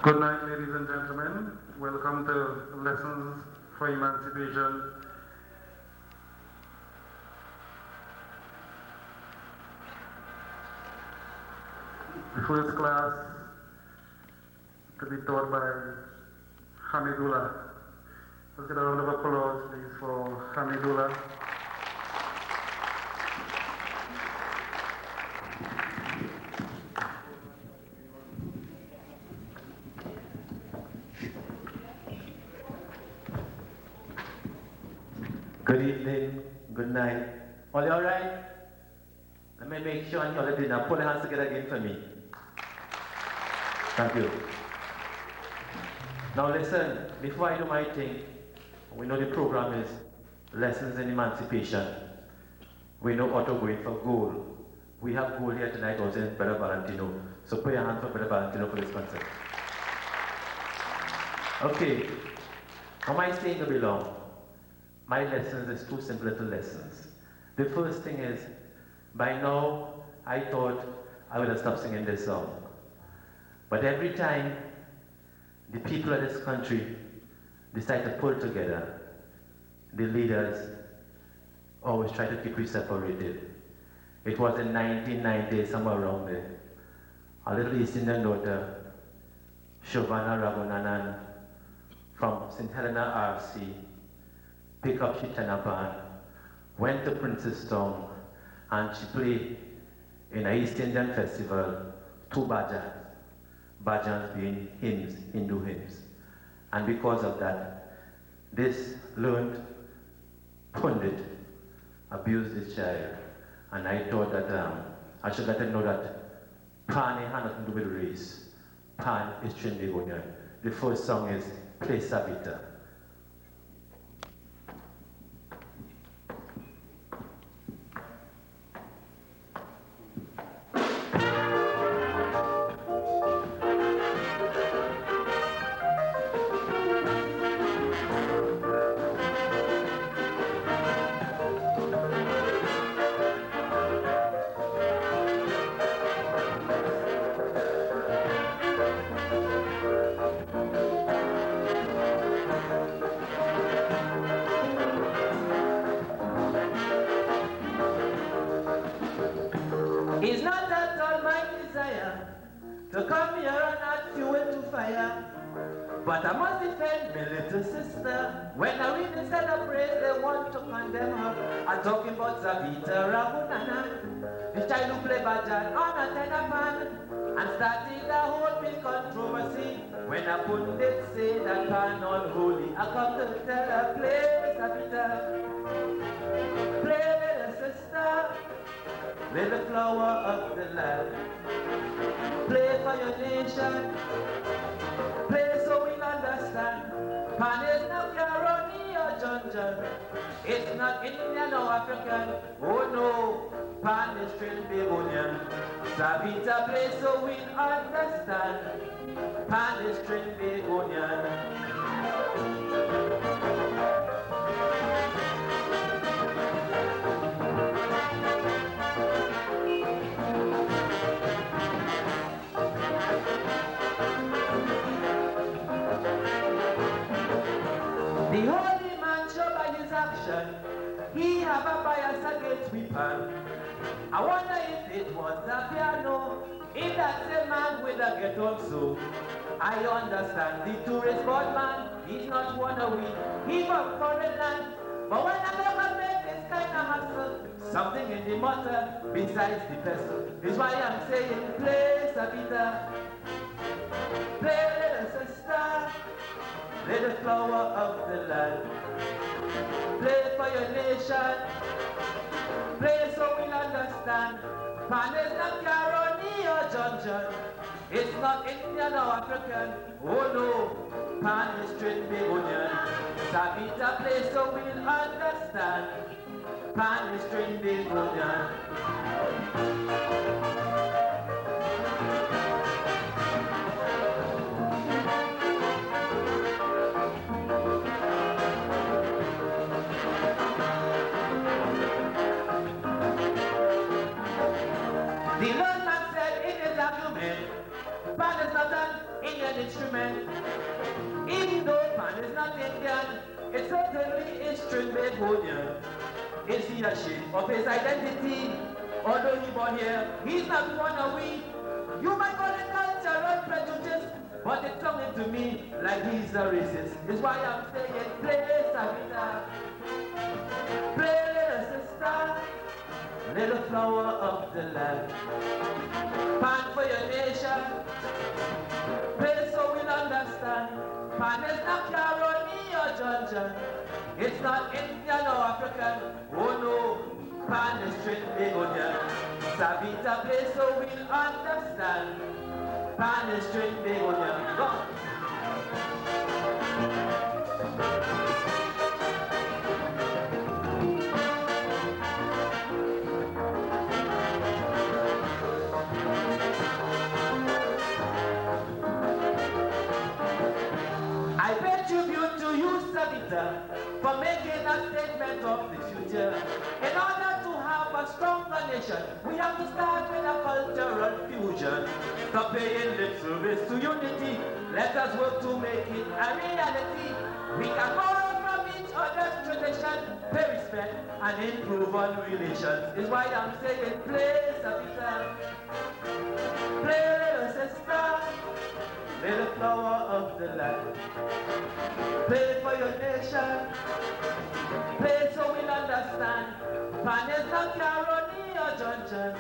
Good night, ladies and gentlemen. Welcome to Lessons for Emancipation. The first class to be taught by Hamidullah. Let's get a round of applause, please, for Hamidullah. Good evening, good night. All you alright? Let me make sure you all did now. Put your hands together again for me. Thank you. Now listen, before I do my thing, we know the program is Lessons in Emancipation. We know how to go in for goal. We have goal here tonight also in Brother Valentino. So put your hands for Brother Valentino for this concert. Okay, how am I staying to belong? My lessons is two simple little lessons. The first thing is, by now, I thought I would have stopped singing this song. But every time the people of this country decide to pull together, the leaders always try to keep we separated. It was in 1990, somewhere around there. A little East Indian daughter, Shovana Raghunandan, from St. Helena RC, picked up Chitanapan, went to Princestown, and she played in an East Indian festival, two bhajans. Bhajans being hymns, Hindu hymns. And because of that, this learned pundit abused this child. And I thought that I should let him know that Pan had nothing to do with race. Pan is Trinbagonian. The first song is Play Savita. It's not at all my desire to come here and add fuel to fire, but I must defend my little sister. When I read instead of praise, they want to condemn her. I'm talking about Savita Raghunandan, the child who played Bajan on a tenor pan, and started a whole big controversy. When a pundit say that Pan unholy, I come to tell her, play Savita, play little sister. Play the flower of the land. Play for your nation. Play so we'll understand. Pan is not Caroni or John. It's not Indian or African. Oh no, Pan is Trinbagonian. Savita play so we'll understand. Pan is Trinbagonian. The holy man show by his action, he have a bias against weapon. I wonder if it was the piano, if that same man will get also. I understand the tourist board man, he's not one of we, he from foreign land. But when I never make this kind of hustle, something in the matter besides the pestle, is why I'm saying play Savita, play little sister. Play the flower of the land. Play for your nation. Play so we'll understand. Pan is not Caroni or John. It's not Indian or African. Oh no, Pan is Trinbagonian. Savita play so we'll understand. Pan is Trinbagonian. The learned man said in his argument, Pan is not a an Indian instrument. Even though pan is not Indian, it certainly is Trinbagonian. Is he ashamed of his identity? Although he born here, he's not one of we. You might call it cultural prejudice, but it's coming to me like he's a racist. Is why I'm saying, play Savita, play little sister, little flower of the land. Pan for your nation, play so we'll understand. Pan is not Caroni or Georgian, it's not Indian or African. Oh no, pan is Trinbagonian. Savita play so we'll understand. Pan is Trinbagonian. Go. I pay tribute to you, Savita, for making a statement of the future. In order to have a stronger nation, we have to start with a cultural fusion. Stop paying lip service to unity. Let us work to make it a reality. We can borrow from each other's tradition, pay respect and improve on relations. Is why I'm saying, play Savita, play little sister, little flower of the land. Play for your nation, play so we'll understand. Pan is not Caroni or Johnson,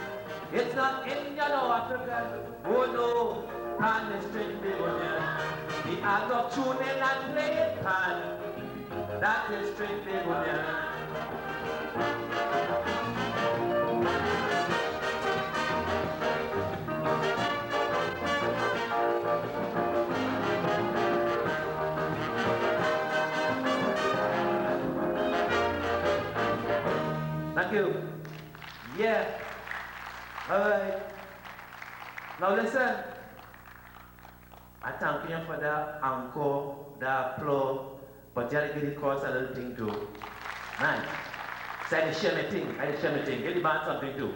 it's not Indian or African. Oh no, pan is Trinbagonian. The art of tuning and playing pan, that is Trinbagonian. Thank you. Yeah. All right. Now listen. I thank you for the encore, the applause, but you have to give the chorus a little thing too. Nice. So I share my thing. Give the band something too.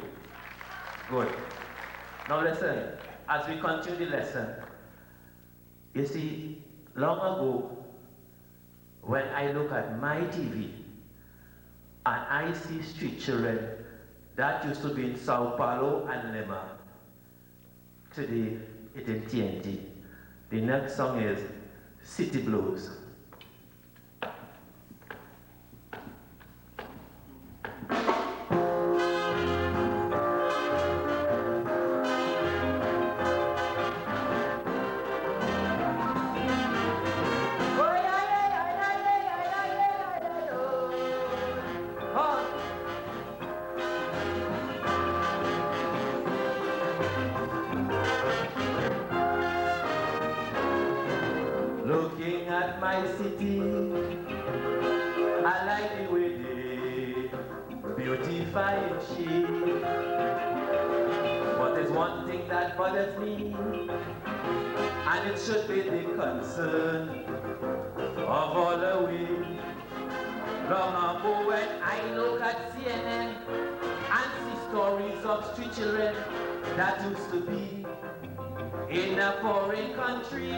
Good. Now listen. As we continue the lesson, you see, long ago, when I look at my TV, and I see street children that used to be in Sao Paulo and Lima. Today, it's in TNT. The next song is City Blues. Looking at my city, I like the way they beautify she. But there's one thing that bothers me, and it should be the concern of all the way. Long ago when I look at CNN and see stories of street children that used to be in a foreign country.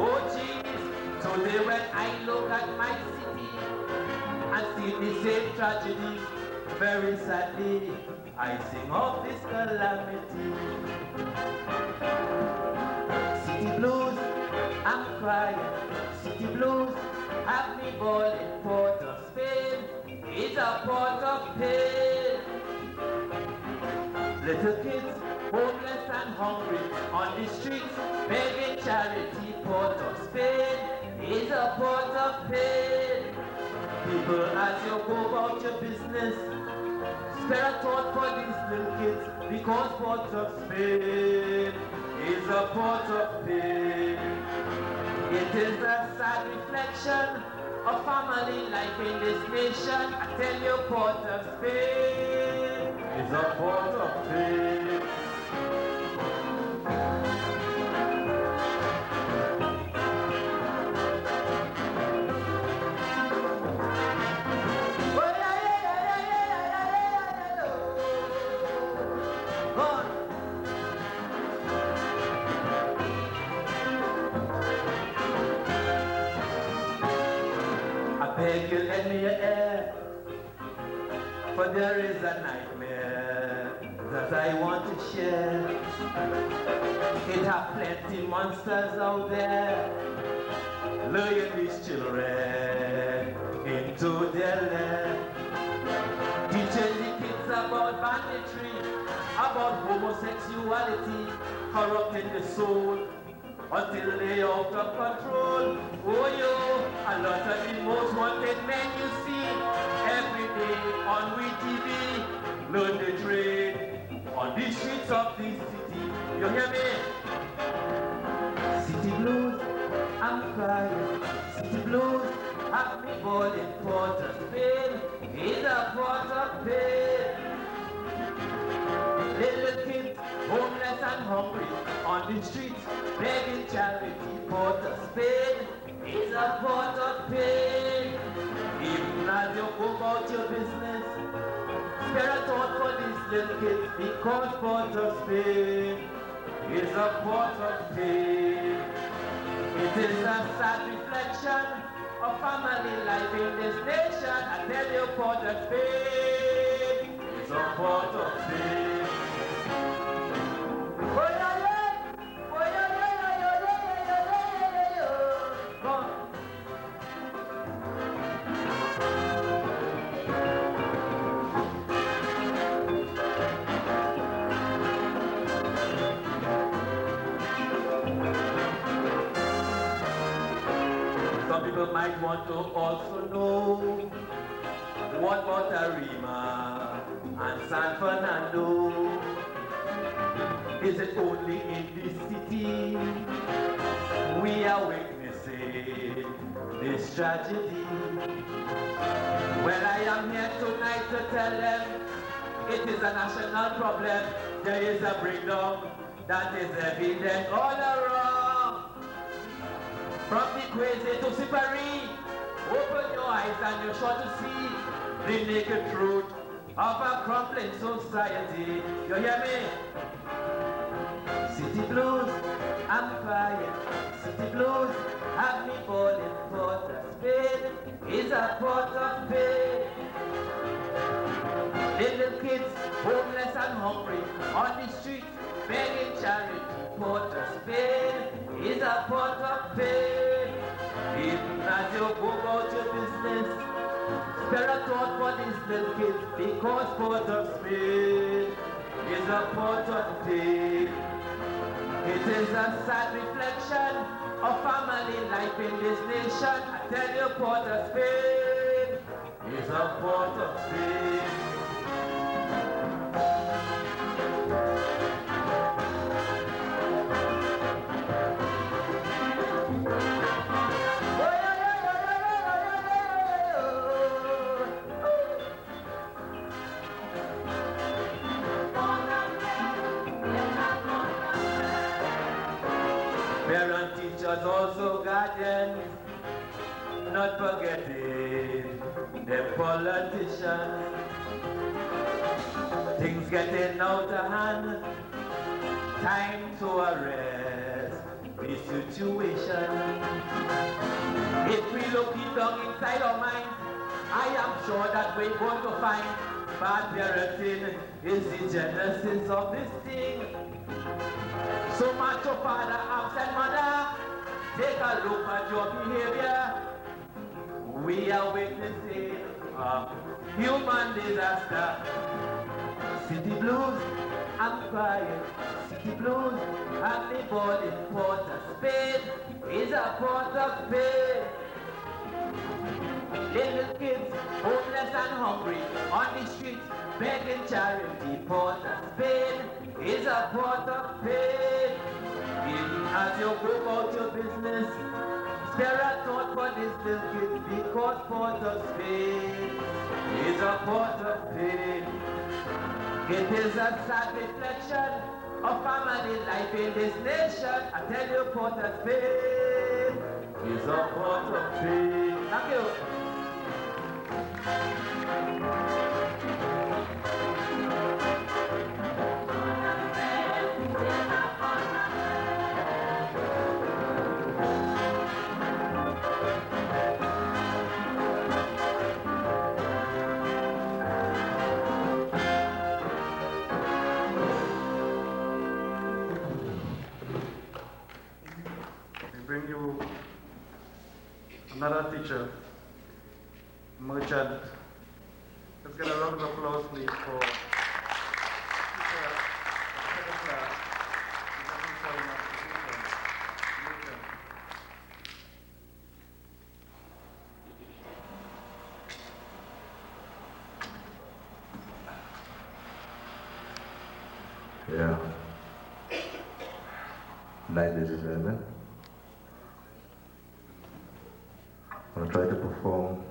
Oh geez, today when I look at my city and see the same tragedies, very sadly, I sing of this calamity. City blues, I'm crying. City blues, have me bawling. Port of Spain is a port of pain. Little kids, homeless and hungry, on the streets, begging charity. Port of Spain is a port of pain. People, as you go about your business, spare a thought for these little kids, because Port of Spain is a port of pain. It is a sad reflection of family life in this nation. I tell you, Port of Spain is a port of pain. beg you lend me your ear, for there is a nightmare that I want to share. It have plenty monsters out there, luring these children into their lair. Teaching the kids about banditry, about homosexuality, corrupting the soul until they out of control. Oh yo, a lot of the most wanted men you see every day on TV learn the trade on the streets of this city. You hear me? City blues, I'm crying. City blues, have me boiling pot of pain. It's a pot of pain. Little kids, homeless and hungry, on the streets, begging charity, pot of pain. It's a pot of pain. Even as you go about your business, spare a thought for these little kids, because pot of pain is a pot of pain. It is a sad reflection of family life in this nation. I tell you, pot of pain is a pot of pain. Some people might want to also know what about Naparima and San Fernando. Is it only in this city we are witnessing this tragedy? Well, I am here tonight to tell them it is a national problem. There is a breakdown that is evident all around. From the crazy to Sipari, open your eyes and you're sure to see the naked truth of a crumbling society. You hear me? City blues, I'm crying. City blues, have me falling. Pot of pain is a pot of pain. Little kids, homeless and hungry, on the streets, begging charity. Pot of pain is a pot of pain. Even as you go about your business, spare a thought for these little kids, because pot of pain is a pot of pain. It is a sad reflection of family life in this nation. I tell you, pot of pain is a pot of pain. Parents, teachers, also guardians, not forgetting them politicians. Things getting out of hand, time to arrest the situation. If we look it down inside our minds, I am sure that we're going to find bad parenting is the genesis of this thing. So much of father, absent mother, take a look at your behavior. We are witnessing a human disaster. City blues, I'm crying. City blues, and the body pot of pain is a pot of pain. Little kids, homeless and hungry, on the streets, begging charity. Pot of pain is a pot of pain. Even as you go about your business, spare a thought for these little kids, because pot of pain is a pot of pain. It is a sad reflection of family life in this nation. I tell you, pot of pain is a pot of pain. Thank you. bring you another teacher, merchant. Let's get a round of applause, please, for teacher of second class. Yeah. Ladies and gentlemen, I'm going to try to perform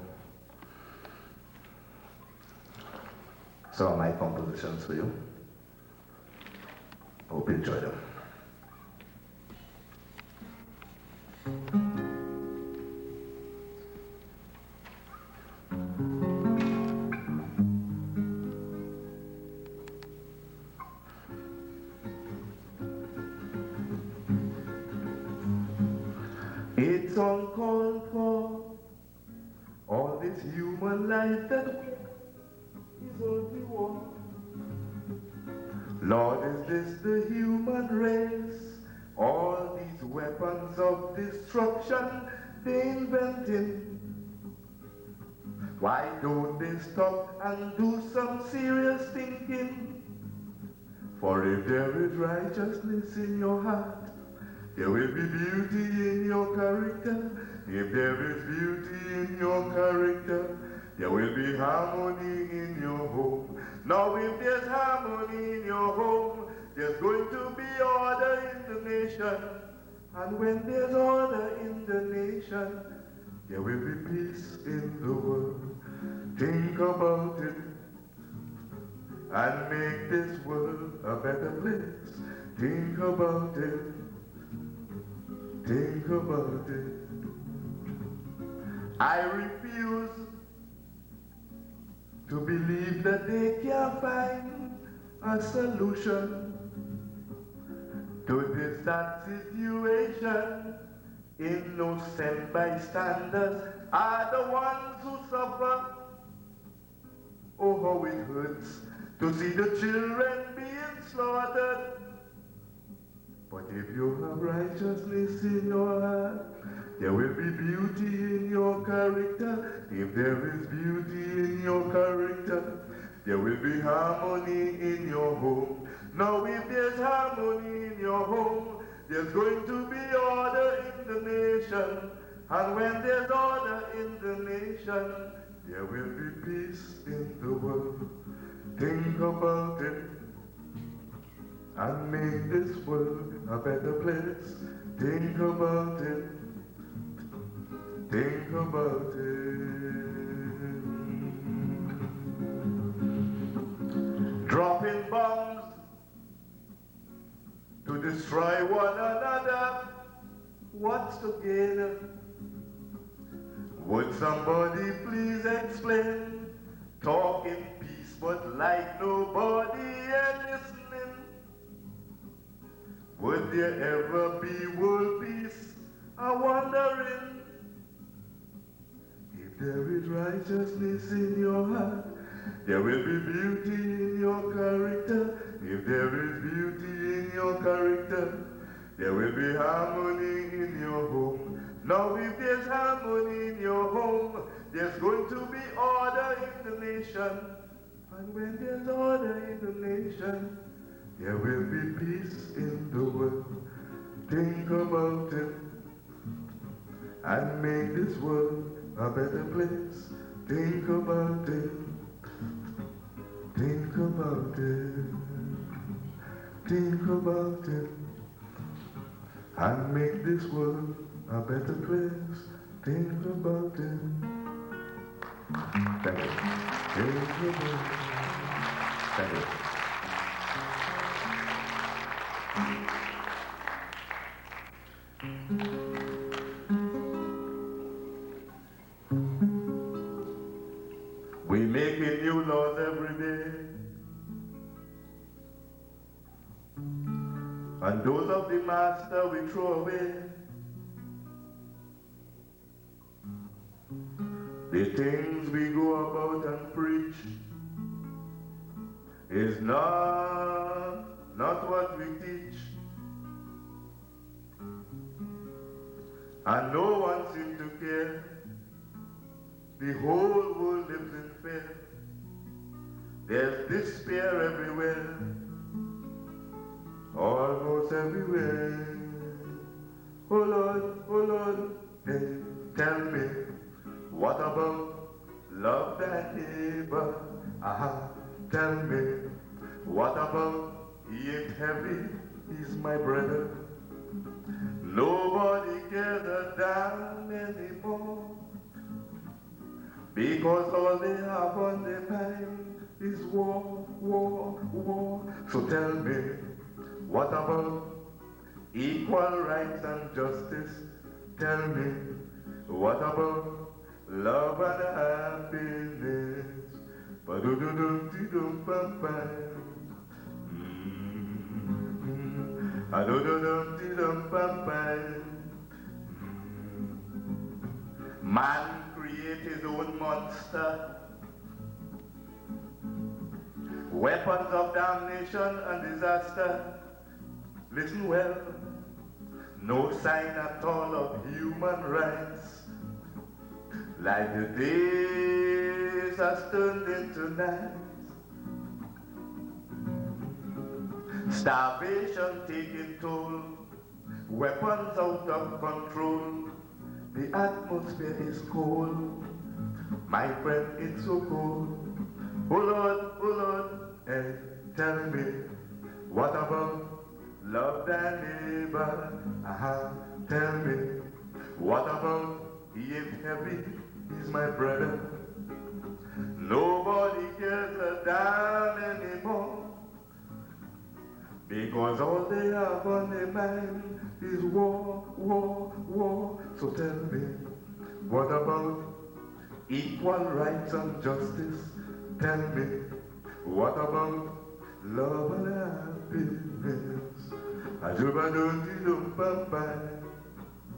some of my compositions for you. Hope you enjoy them. It's uncalled for, all this human life that is only one. Lord, is this the human race? All these weapons of destruction they inventing. Why don't they stop and do some serious thinking? For if there is righteousness in your heart, there will be beauty in your character. If there is beauty in your character, there will be harmony in your home. Now if there's harmony in your home, there's going to be order in the nation. And when there's order in the nation, there will be peace in the world. Think about it and make this world a better place. Think about it. Think about it. I refuse to believe that they can find a solution to this sad situation. Innocent bystanders are the ones who suffer. Oh, how it hurts to see the children being slaughtered. But if you have righteousness in your heart, there will be beauty in your character. If there is beauty in your character, there will be harmony in your home. Now if there's harmony in your home, there's going to be order in the nation. And when there's order in the nation, there will be peace in the world. Think about it and make this world a better place. Think about it. Think about it. Dropping bombs to destroy one another. What's the gain? Would somebody please explain? Talking peace, but like nobody ain't listening. Would there ever be world peace? I'm wondering. If there is righteousness in your heart, there will be beauty in your character. If there is beauty in your character, there will be harmony in your home. Now if there's harmony in your home, there's going to be order in the nation. And when there's order in the nation, there will be peace in the world. Think about it and make this world a better place. Think about it. Think about it. Think about it and make this world a better place. Think about it. Thank you. Think about it. Thank you. We making new laws every day, and those of the master we throw away. The things we go about and preach is not what we teach. and no one seems to care. The whole world lives in fear. There's despair everywhere, almost everywhere. Oh Lord, hey, tell me, what about love thy neighbor? Tell me, what about he ain't heavy, he's my brother. Nobody cares a damn anymore, because all they have on their mind is war. So tell me, what about equal rights and justice? Tell me, what about love and happiness? Ba-do-do-dum-dee-dum-bum-bam. A-do-do-dum-dee-dum-bum-bam. Man create his own monster, weapons of damnation and disaster. Listen well, no sign at all of human rights. Like the days has turned into nights. Starvation taking toll, weapons out of control. The atmosphere is cold, my friend, it's so cold. Oh Lord, hey, tell me, what about love thy neighbor? Tell me, what about he ain't heavy, he's my brother. Nobody cares a damn anymore, because all they have on their mind is war. So tell me, what about equal rights and justice? Tell me, what about love and happiness? A-do-ba-dum-dee-dum-bam-bam.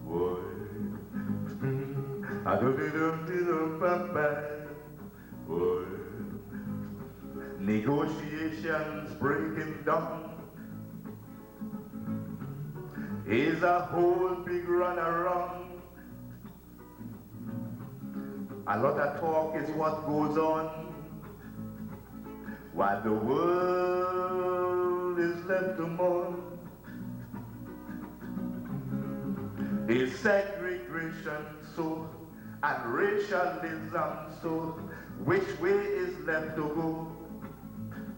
Boy. A-do-dee-dum-dee-dum-bam-bam. Boy. Negotiations breaking down is a whole big run around. A lot of talk is what goes on, while the world is left to mourn. Is segregation so, and racialism so? Which way is left to go?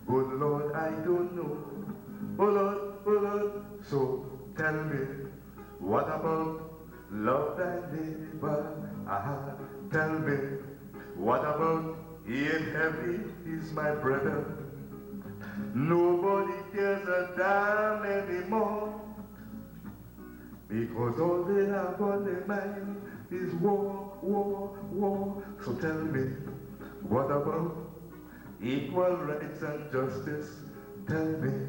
Good Lord, I don't know. Oh Lord, so tell me, what about love thy neighbor? Tell me, what about he ain't heavy, he's my brother. Nobody cares a damn anymore, because all they have on their mind is war. So tell me, what about equal rights and justice? Tell me,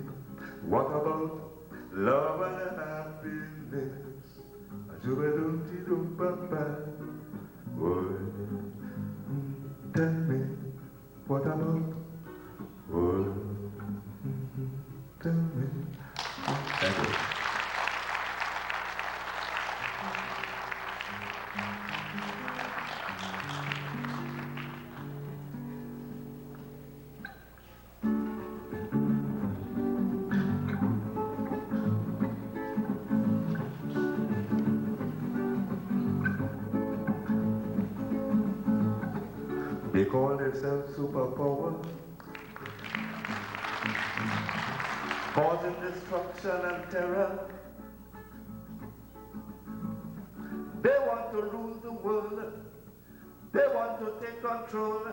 what about love and happiness? A-do-ba-dum-dee-dum-bam-bam. Tell me, what about? Tell me. Thank you. They call themselves superpower, causing destruction and terror. They want to rule the world. They want to take control.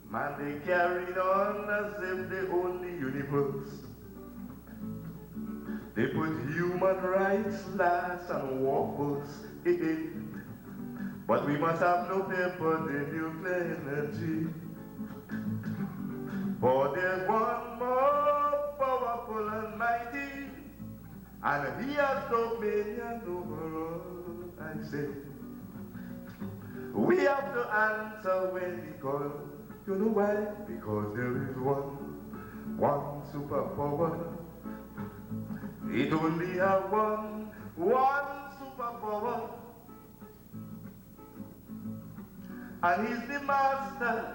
Man, they carried on as if they own the universe. They put human rights last and war first. But we must have no fear for the nuclear energy. For there's one more powerful and mighty, and he has dominion over all, I say. We have to answer when he calls. You know why? Because there is one superpower. It only has one superpower. And he's the master,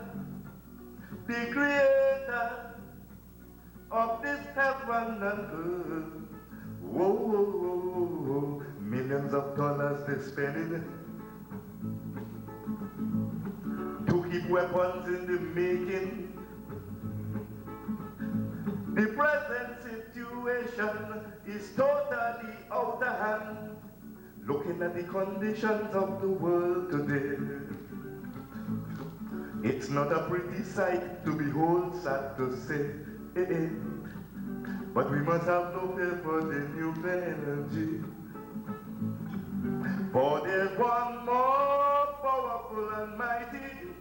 the creator of this heaven and earth. Whoa, whoa, whoa, whoa, whoa. Millions of dollars they spending to keep weapons in the making. The present situation is totally out of hand. Looking at the conditions of the world today, it's not a pretty sight to behold, sad to say. But we must have no fear for the nuclear energy. For there's one more powerful and mighty,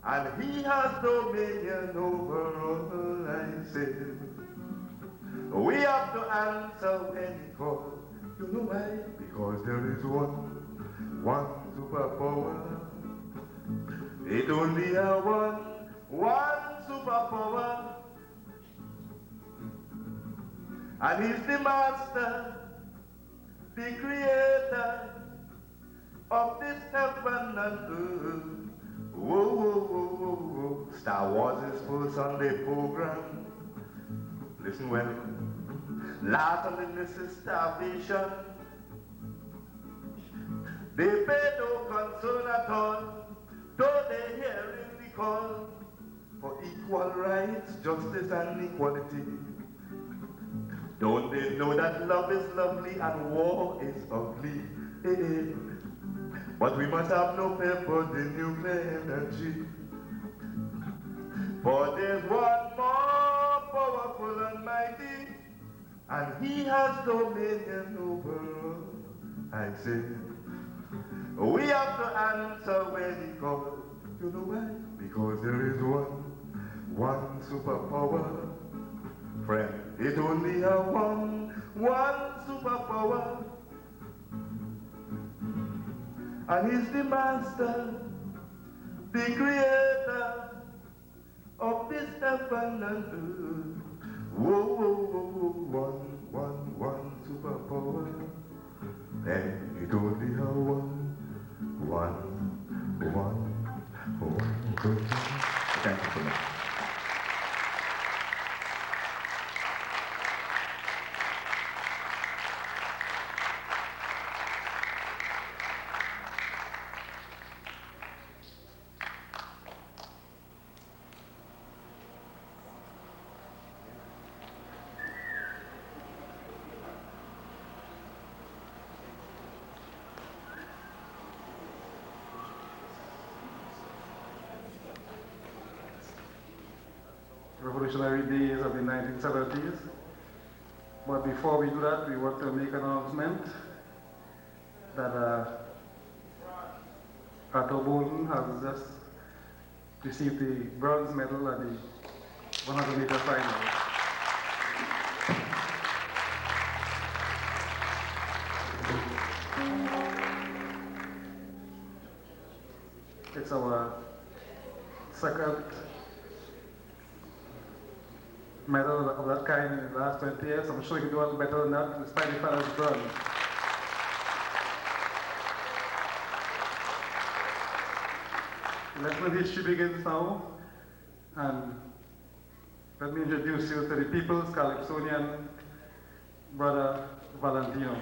and he has dominion over all, I say. We have to answer when he calls. You know why? Because there is one superpower. It only has one superpower. And he's the master, the creator of this heaven and earth. Whoa, whoa, whoa, whoa, whoa. Star Wars is full Sunday program. Listen well. Last on the list is starvation. They pay no concern at all, though they hearing the call for equal rights, justice and equality. Don't they know that love is lovely and war is ugly? But we must have no fear for the nuclear energy. For there's one more powerful and mighty, and he has dominion over all. I say, we have to answer when he calls. You know why? Because there is one superpower. Friend, it only has one superpower. And he's the master, the creator of this heaven and earth. Whoa, whoa, whoa, one superpower. And it only has one. Thank you so much. Revolutionary days of the 1970s. But before we do that, we want to make an announcement that Arthur Bolton has just received the bronze medal at the 100-meter final. It's our second medal of that kind in the last 20 years. I'm sure you can do a lot better than that, despite the fellow's bronze. National history begins now, and let me introduce you to the People's Calypsonian brother Valentino.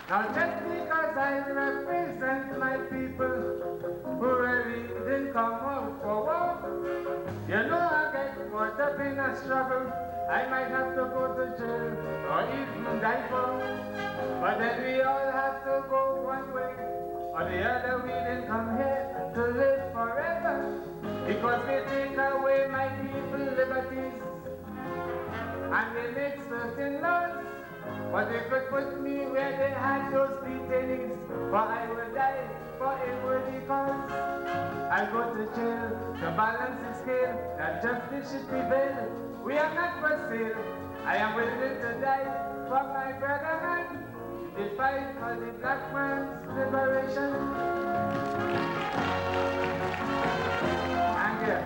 Now just because I represent my people who really didn't come out for war, you know I get caught up in a struggle. I might have to go to jail or even die for. But then we all have to go one way or the other. We didn't come here to live forever, because they take away my people's liberties and they make certain laws But they could put me where they had those detainees, for I will die for a worthy cause. I'll go to jail to balance the scale, that justice should prevail. We are not for sale. I am willing to die for my brother man. The fight for the black man's liberation. Thank you.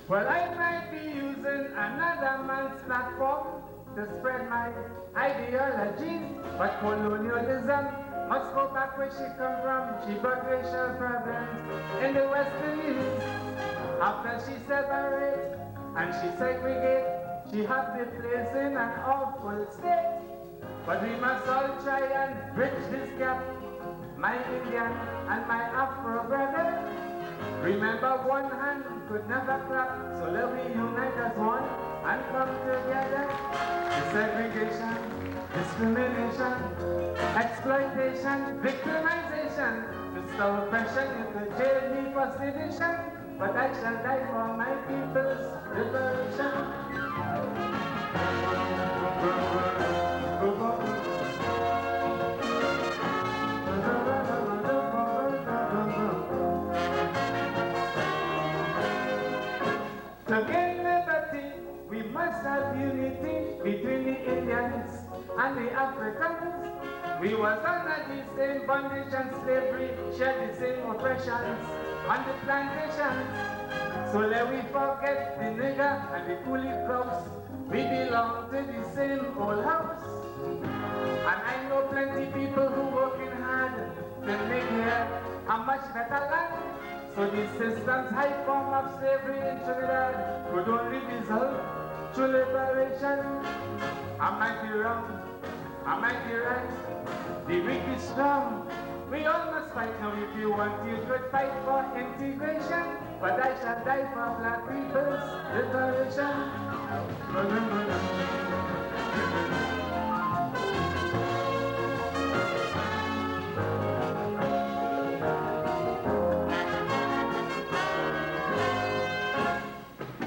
Well, I might be using another man's platform to spread my ideologies, but colonialism must go back where she come from. She brought racial problems in the West Indies. After she separates and she segregates, she have the place in an awful state. But we must all try and bridge this gap, my Indian and my Afro brother. Remember, one hand could never clap, so let we unite as one and come together. The segregation, discrimination, exploitation, victimization, to store oppression, you could jail me for sedition, but I shall die for my people's liberation. To gain liberty, we must have unity between the Indians and the Africans. We was under the same bondage and slavery, shared the same oppressions on the plantations. So let we forget the nigger and the coolie crowds. We belong to the same old house. And I know plenty people who working hard to make here a much better land. So the system's high form of slavery in Trinidad could only result through liberation. I might be wrong, I might be right. The weak is strong. We all must fight now. If you want, you could fight for integration, but I shall die for black people's liberation.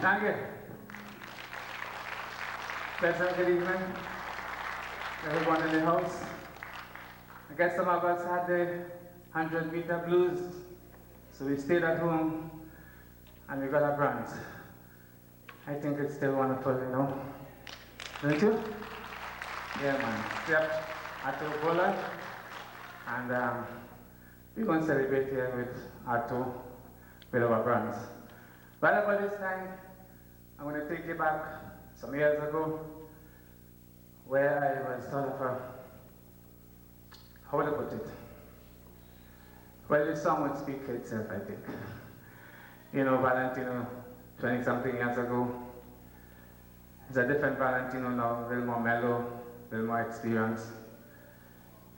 Thank you. Pleasant good evening, everyone in the house. I guess some of us had the 100-meter blues, so we stayed at home and we got our bronze. I think it's still wonderful, you know. Don't you? Yeah, man. Step Atto Bola, and we're going to celebrate here with Atto with our bronze. But about this time, I'm going to take you back some years ago, where I was sort of how to put it? Well, the song would speak for itself, I think. You know, Valentino, 20-something years ago, it's a different Valentino now, a little more mellow, a little more experienced.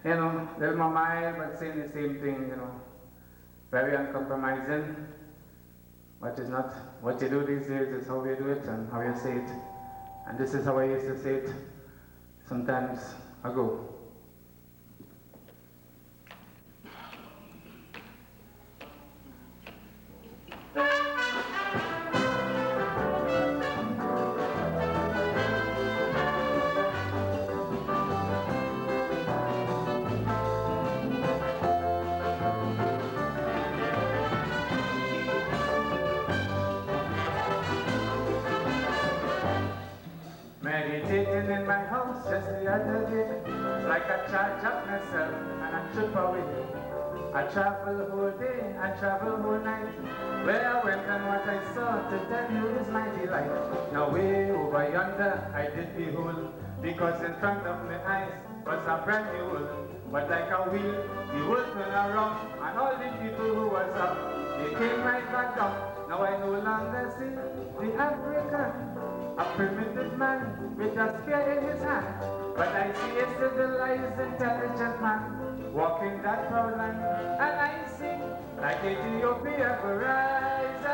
You know, a little more mild, but saying the same thing, you know, very uncompromising. But it's not what you do these days, it's how you do it and how you say it. And this is how I used to say it sometimes ago. Meditating in my house just the other day, like I charge up myself and I trip away. I travel the whole day, I travel whole night. Where I went and what I saw, to tell you is my delight. Now way over yonder I did behold, because in front of my eyes was a brand new world. But like a wheel, the world turned around, and all the people who was up, they came right back down. Now I no longer see the African, a primitive man with a spear in his hand, but I see a civilized, intelligent man walking that proud land, and I see like Ethiopia will rise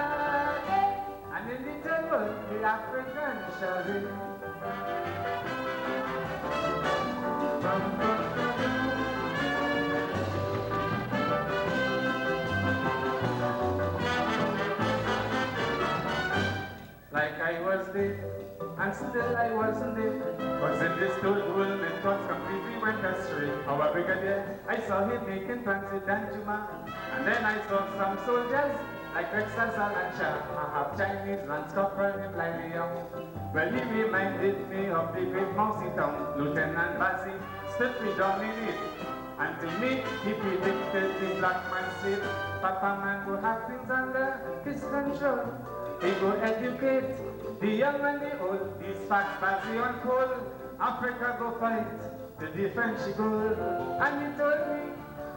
again, and in the temple the African shall reign. dead, and still I wasn't dead. Was in this stood world, my thoughts completely went astray. Our brigadier, I saw him making plans with Danjuma, and then I saw some soldiers like Rexas and Shah, a half Chinese landstopper in Lyleum. Well, he reminded me of the great mousy town. Lieutenant Bassi stood predominant, and to me, he predicted the black man said, Papa man go have things under his control. He go educate the young and the old. These facts Bassi unfold. Africa go fight to defend she gold. And he told me,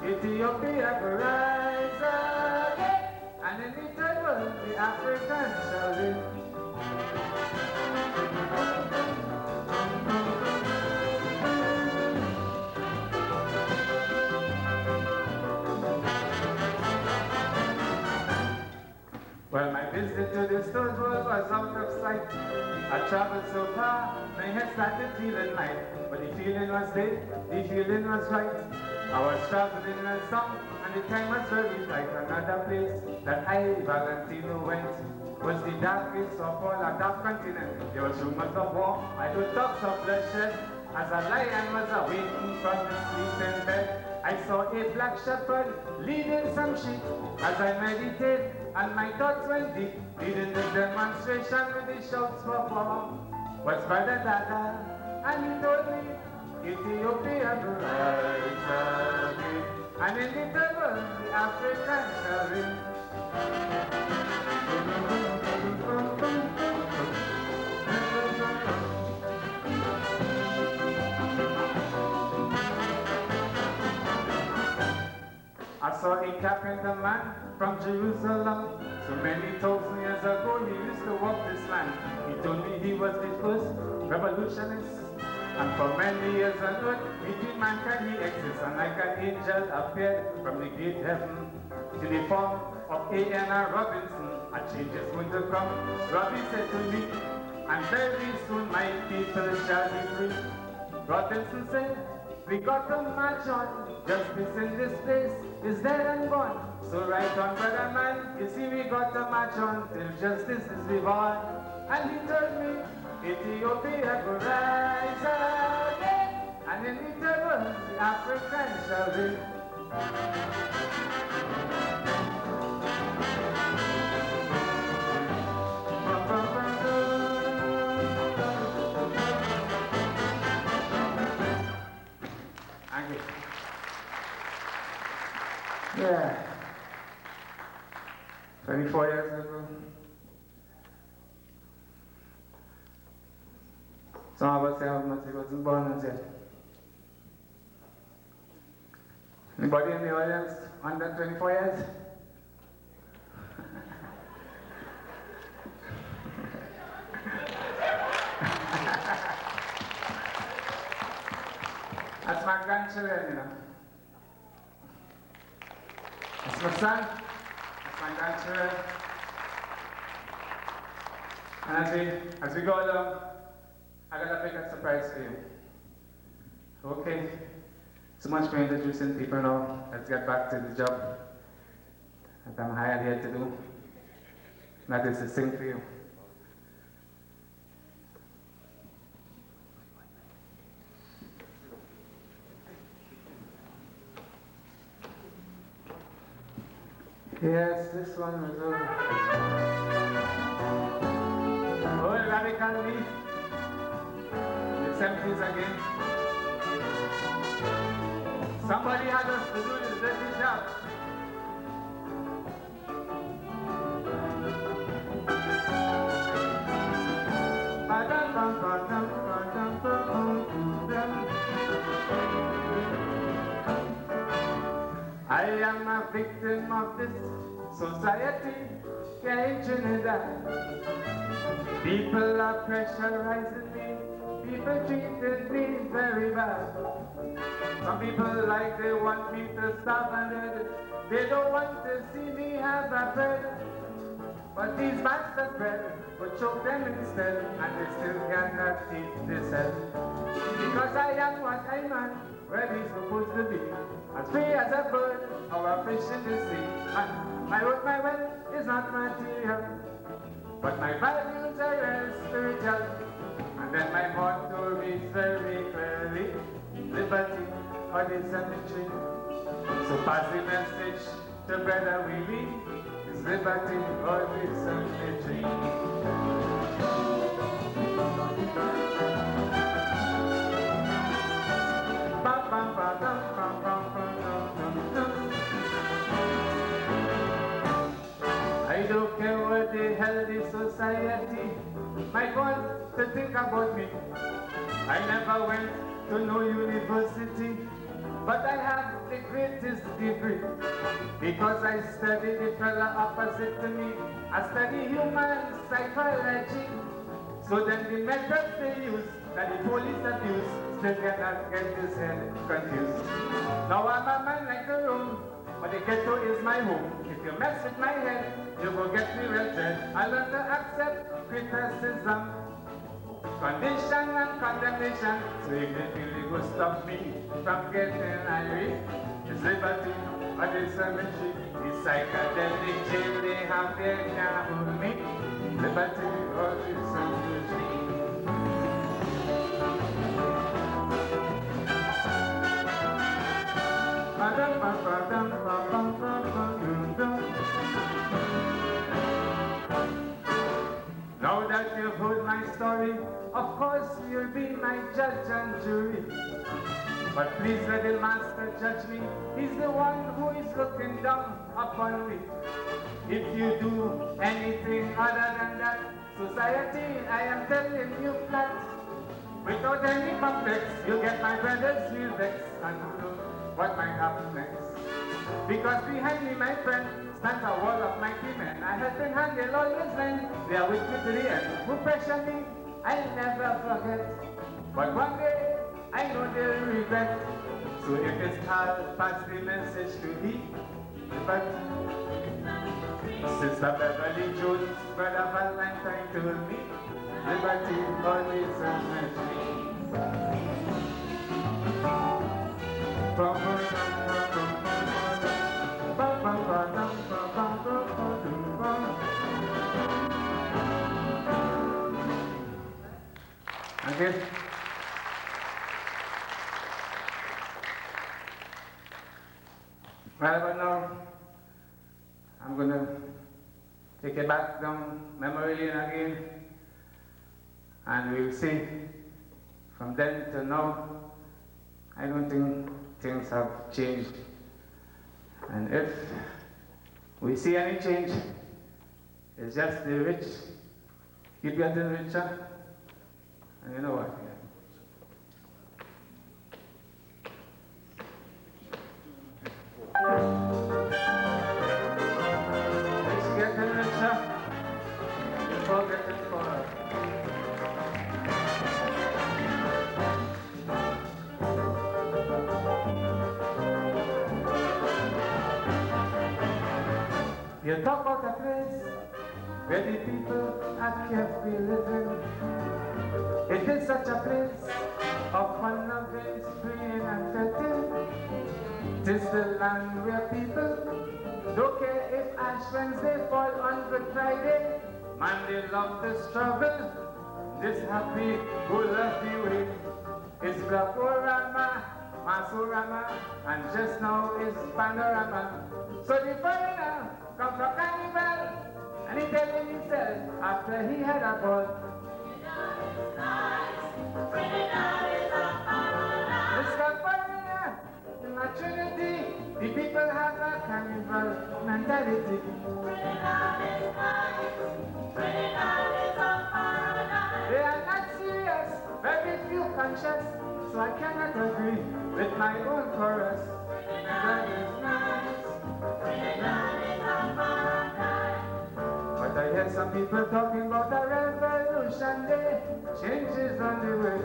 Ethiopia go rise again. And in the third world, the Africans shall live. Well, my visit to the third world was out of sight. I traveled so far, my head started feeling light. But the feeling was there, the feeling was right. I was traveling in a song, and the time was very tight. Another place that I, Valentino, went was the darkest of all our dark continent. There was rumors of war, I heard talks of bloodshed. As a lion was awaking from the sleeping bed, I saw a black shepherd leading some sheep. As I meditated, and my thoughts went deep, leading the demonstration with the shouts for war, was Brother Dada, and he told me, Ethiopia will rise again, and in the devil, the African shall reign. I saw a carpenter man from Jerusalem. So many thousand years ago, he used to walk this land. He told me he was the first revolutionist. And for many years on earth, between mankind he exists. And like an angel appeared from the great heaven in the form of A.N.R. Robinson. A change is going to come, Robbie said to me, and very soon my people shall be free. Robinson said, we got to march on. Justice in this place is dead and gone. So right on, brother man, you see we got to march on till justice is reborn. And he told me, Ethiopia will rise again, and in the devil, the African shall reign. Yeah. 24 years ago. Some of us say how much he wasn't born as yet. Anybody in the audience under 24 years? That's my grandchildren, you know. That's my son, that's my grandchildren. And as we go along, I got a big surprise for you. Okay, so much for introducing people now. Let's get back to the job that I'm hired here to do. That is to sing for you. Yes, this one was over. Oh, radical me. The 70s again. Somebody had us to do this dirty job. I am a victim of this society here in Trinidad. People are pressurizing me, people treating me very bad. Some people like they want me to starve and dead. They don't want to see me have a bread. But these bastard bread will choke them instead, and they still cannot eat this head. Because I am what I am, where he's supposed to be. As free as a bird, or a fish in the sea. And my wealth is not material. but my values are real spiritual. And then my motto reads very clearly, liberty or the cemetery. So pass the message to Brother Willie, it's liberty or the cemetery. I don't care what the hell the society might want to think about me. I never went to no university, but I have the greatest degree because I studied the fella opposite to me. I study human psychology. So then the methods they use, that the police abuse, still cannot get his head confused. Now I'm a man like the room, but the ghetto is my home. If you mess with my head, you will get me well dead. I learn to accept criticism, condition and condemnation. So if they feel they will stop me from getting irate, it's liberty or the cemetery. The psychedelic jail they have there can't hold me. Liberty or the cemetery. Now that you've heard my story, of course you'll be my judge and jury. But please let the master judge me. He's the one who is looking down upon me. If you do anything other than that, society, I am telling you flat. Without any complex, you get my brothers real vex and who knows what might happen next. Because behind me, my friend, stands a wall of mighty men. I helping hand, they'll always lend. They are with me to the end. Who pressure me, I'll never forget. But one day, I know they'll regret. So if it's hard, pass the message to me. But Sister Beverly Jones, Brother Valentino told me, liberty always sets me Okay. Right about now, I'm going to take it back down memory lane again, and we'll see from then to now, I don't think things have changed. And if we see any change, it's just the rich keep getting richer, and you know what? It's getting richer, before getting poorer. You talk about a place where the people are carefully living. It is such a place of fun, loving, free and fetid. Tis the land where people don't care if Ash Wednesday fall on Good Friday. Man, they love the struggle. This happy, go-lucky way is Glaporama, Masurama, and just now is Panorama. So the foreigner come from Carnival, and he telling himself after he had a ball, Mr. Foreigner, in my Trinity, the people have a carnival mentality. They are not serious, very few conscious, so I cannot agree with my own chorus. That is nice. But I hear some people talking about a revolution day. Change is on the way.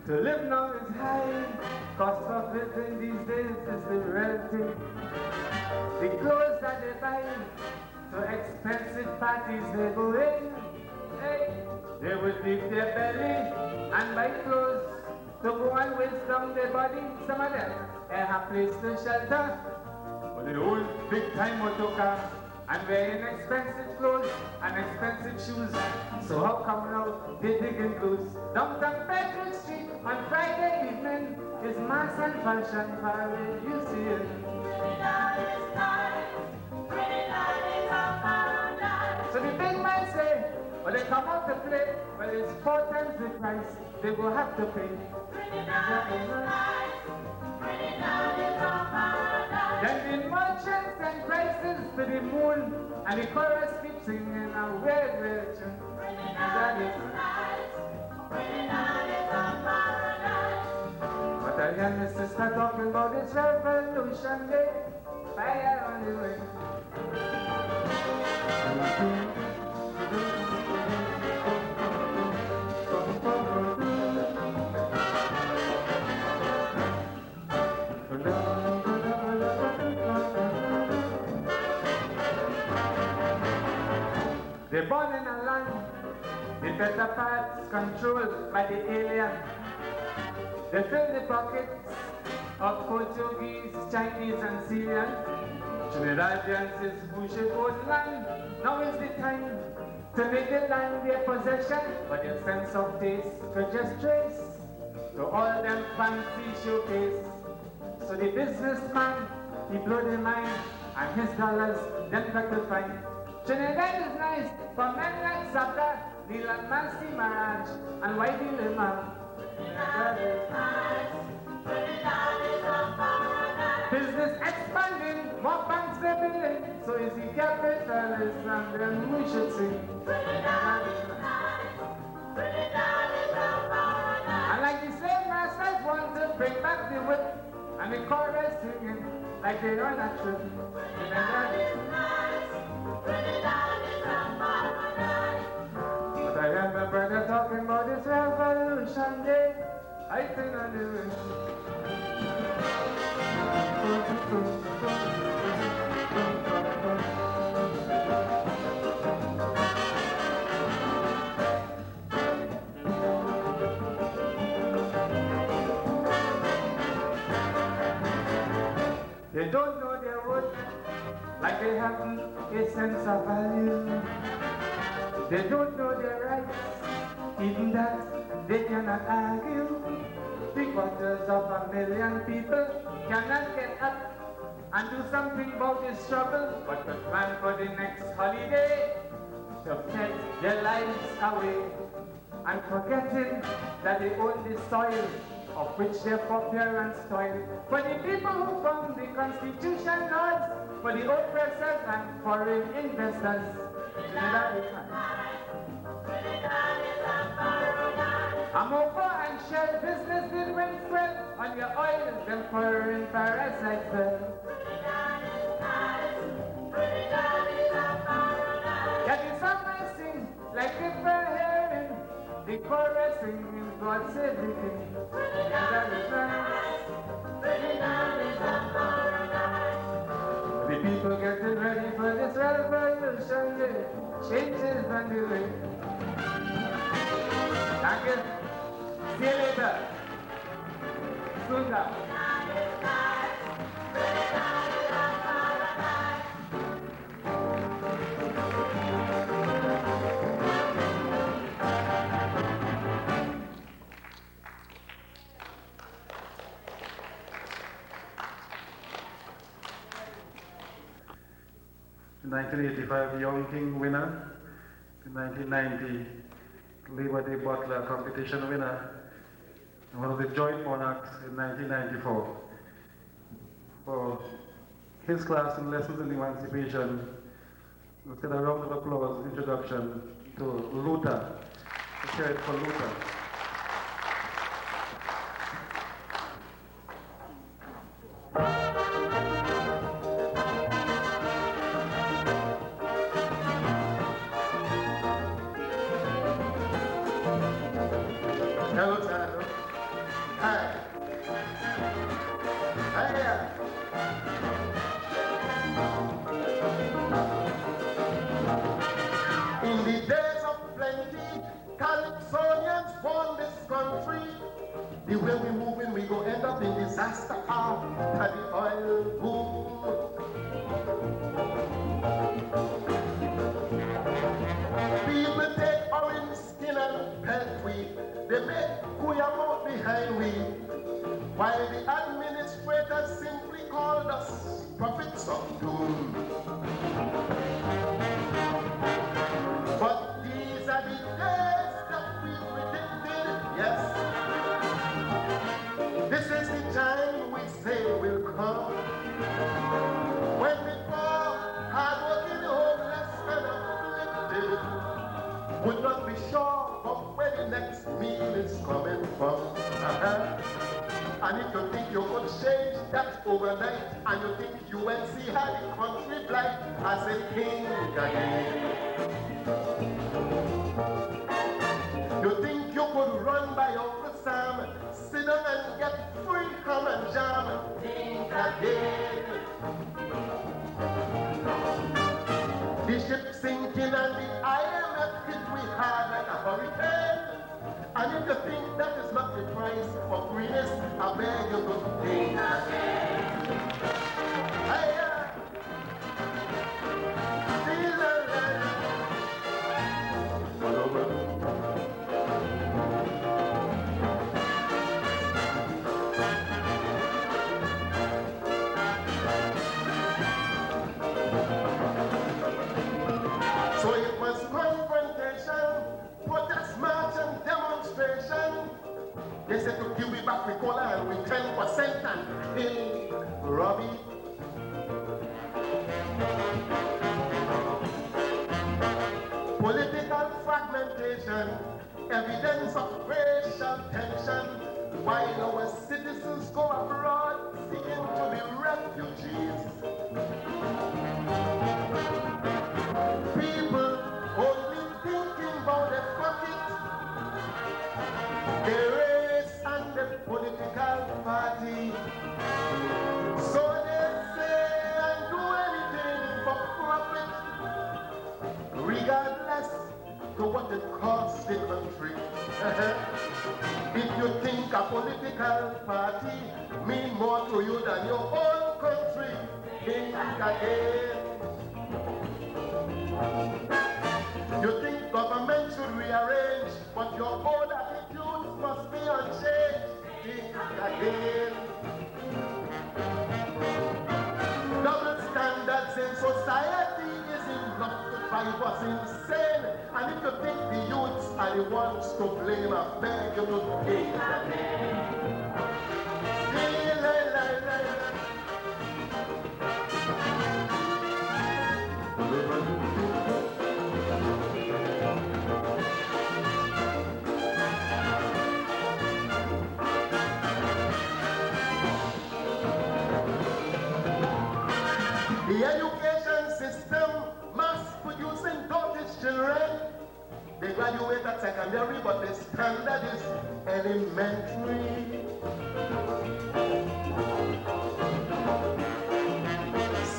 To live now is high. Cost of living these days is the real thing. The clothes that they buy to expensive parties they go in. Hey, they would leave their belly and buy clothes to go and waste down their body. Some of them have place to shelter, but they own big time motor car and wearing expensive clothes and expensive shoes. So how come now they digging blues? Downtown Frederick Street on Friday evening is mass and fashion parade. You see it. So the big man say, when they come out to play, well it's 4 times the price they will have to pay. Then the merchants and prices to the moon, and the chorus keeps singing a weird, weird tune. But I hear my sister talking about this revolution day, fire on the way. They're born in a land, the better parts controlled by the alien. They fill the pockets of Portuguese, Chinese and Syrian. Trinidadians is Bush's own land. Now is the time to make the land their possession, but their sense of taste could just trace to all them fancy showcase. So the businessman, he blow the mind, and his dollars, them got to find. Trinidad is nice for men like Sabda, Neil and Mansi Maraj, and Whitey Lima. Business expanding, more banks they building, so is the capitalist, and then we should sing. And like the slave masters want to bring back the whip, and the chorus singing like they on a trip. But I heard my brother talking about this revolution day. I think I knew it. They don't know their worth, like they haven't a sense of value. They don't know their rights, even that they cannot argue. 750,000 people cannot get up and do something about this struggle, but to plan for the next holiday, to pet their lives away, and forgetting that they own the soil of which their foreparents toiled. For the people who formed the Constitution laws, for the oppressors and foreign investors. Amopa and Shell business did win swell on your oil, them foreign parasites fell. Yeah, the song I sing like if we're hearing the chorus singing God save the king. The people getting ready for this revolution day. Changes on the way. Thank you. See you later. Soon now. 1985 Young King winner, the 1990 Liberty Butler competition winner, and one of the joint monarchs in 1994. For his class in Lessons in Emancipation, let's get a round of applause introduction to Luta. Let's hear it for Luta. Hello, Fernando. Hi. Hi there. Rasta after the oil boom. People take orange skin and pelt we. They make Kuyamo behind we. While the administrators simply called us prophets of doom. But these are the days that we predicted, yes. This is the time we say will come. When the poor, hard-working, homeless, and afflicted would not be sure of where the next meal is coming from. And if you think you could change that overnight, and you think UNC had the country blight as a king again. You think you could run by Uncle Sam, sit down and get free ham and jam, think again. The ship sinking and the IMF hit we hard like a hurricane. And if you think that is not the price for greenness, I beg you to think again. Hey, so it was confrontation, protest march and demonstration. They said to give me back the cola and with 10% and kill Robbie. Political fragmentation, evidence of racial tension, while our citizens go abroad seeking to be refugees. People only thinking about their pocket, their race and their political party. So they say and do anything for profit, regardless to what it costs the country. If you think a political party mean more to you than your own country, think again. You think government should rearrange, but your own attitudes must be unchanged. Think again. Double standards in society is enough to drive us insane. And if you think the youths are the ones to blame, I beg you to think again. The education system mass producing dopage children. They graduate at secondary, but the standard is elementary.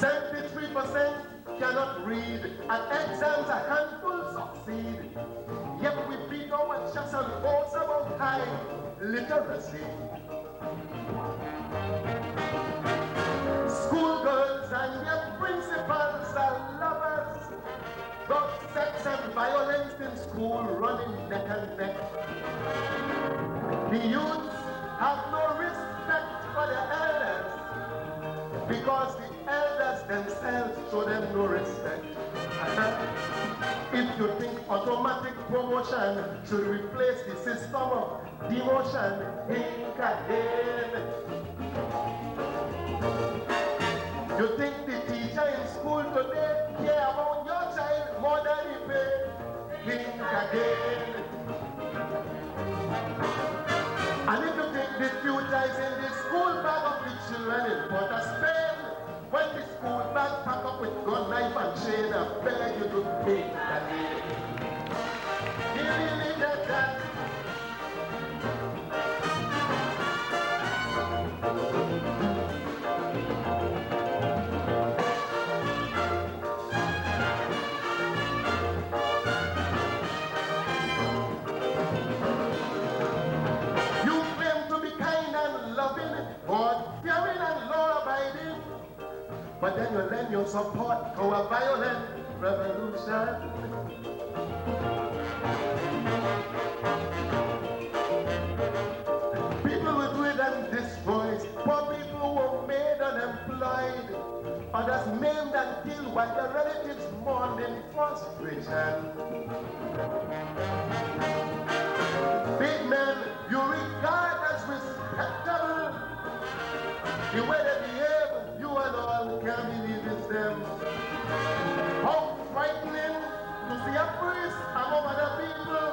73% cannot read, and exams a handful succeed. Yet we beat our chests and boast about high literacy. Schoolgirls and their principals are lovers. Drug, sex, and violence in school running neck and neck. The youths have no respect for their elders because the elders themselves show them no respect. If you think automatic promotion should replace the system of demotion, think again. You think the teacher in school today care about your child more than he pay? Think again. And if you think the future is in the school bag of the children in Port of Spain, when the school bag packed up with gun, knife and chain, I beg you to think again. You really get that? You claim to be kind and loving, but but then you lend your support to a violent revolution. People were greed and destroyed. Poor people were made unemployed. Others maimed and killed while their relatives mourned in frustration. Big men you regard as respectable. The way they behave, you and all can't believe it's them. How frightening to see a priest among other people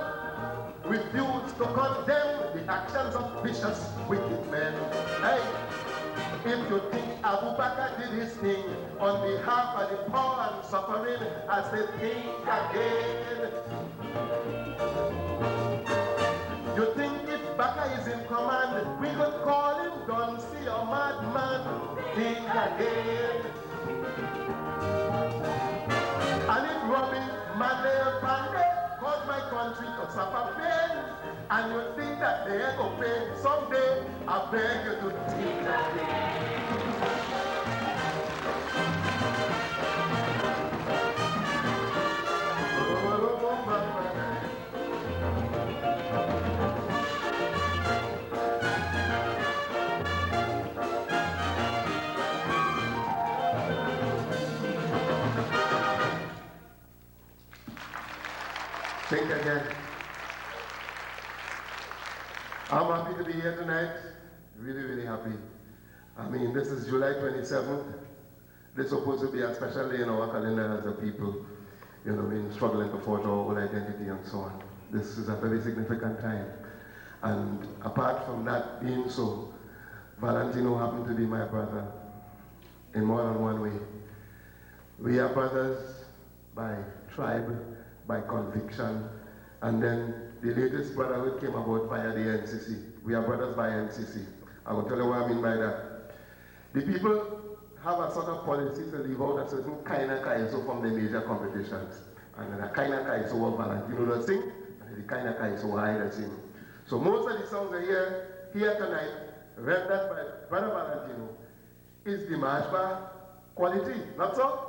refuse to condemn the actions of vicious, wicked men. Hey, if you think Abu Bakr did his thing on behalf of the poor and suffering, I say think again. You think if Bakr is in command, we could call him Duncy or madman? Think again. And if Robin Mane Pande caused my country to suffer pain, and you think that they ain't gonna pay someday, I beg you to think again. Think again. I'm happy to be here tonight. Really, really happy. I mean, this is July 27th. This is supposed to be a special day in our calendar as a people, you know, struggling to forge our own identity and so on. This is a very significant time. And apart from that being so, Valentino happened to be my brother in more than one way. We are brothers by tribe, by conviction, and then the latest brotherhood came about via the NCC. We are brothers by NCC. I will tell you what I mean by that. The people have a sort of policy to leave out a certain kind of kaiso from the major competitions. And then a kind of kaiso what Valentino does sing, and the kind of kaiso what I does sing. So most of the songs are here tonight, rendered by Brother Valentino, is the marchba quality, not so?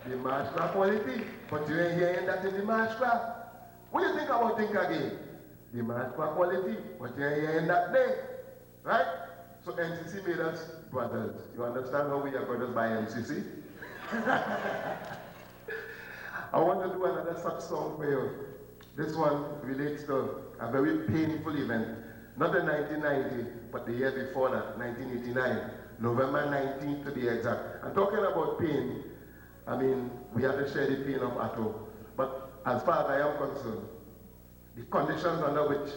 The marchba quality, but you ain't hearing that in the marchba. What do you think about Think Again? The marchba quality, but you ain't hearing that there, right? So NCC made us brothers. You understand how we are brothers by NCC? I want to do another such song for you. This one relates to a very painful event. Not in 1990, but the year before that, 1989. November 19th to be exact. I'm talking about pain. I mean, we have to share the pain of Atto. But as far as I am concerned, the conditions under which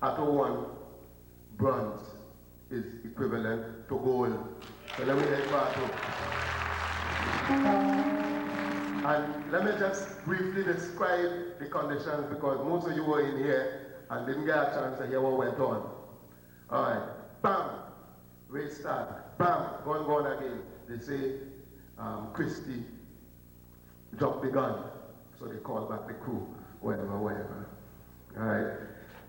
Atto won bronze is equivalent to gold. So let me let Atto. And let me just briefly describe the conditions because most of you were in here and didn't get a chance to hear what went on. All right, bam, race start, bam, go on again. They say Christie dropped the gun, so they called back the crew, wherever. All right,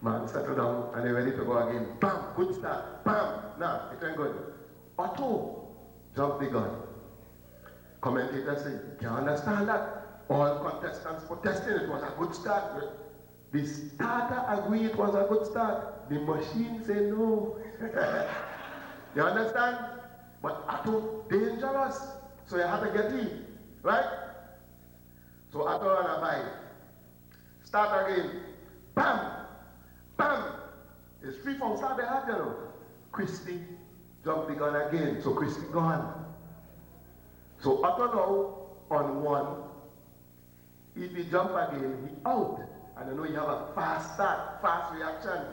man, settle down and they're ready to go again. Bam, good start, bam, nah, it ain't good. Atto dropped the gun. Commentators say, you can't understand that. All contestants protesting, it was a good start. The starter agreed it was a good start. The machine say no. You understand? But Atto dangerous, so you have to get in, right? So Atto and Abai start again. Bam, bam. It's free from start the heart, you know. Christie jumped the gun again, so Christie gone. So Atto now on one. If he jump again, he out. And you know you have a fast start, fast reaction.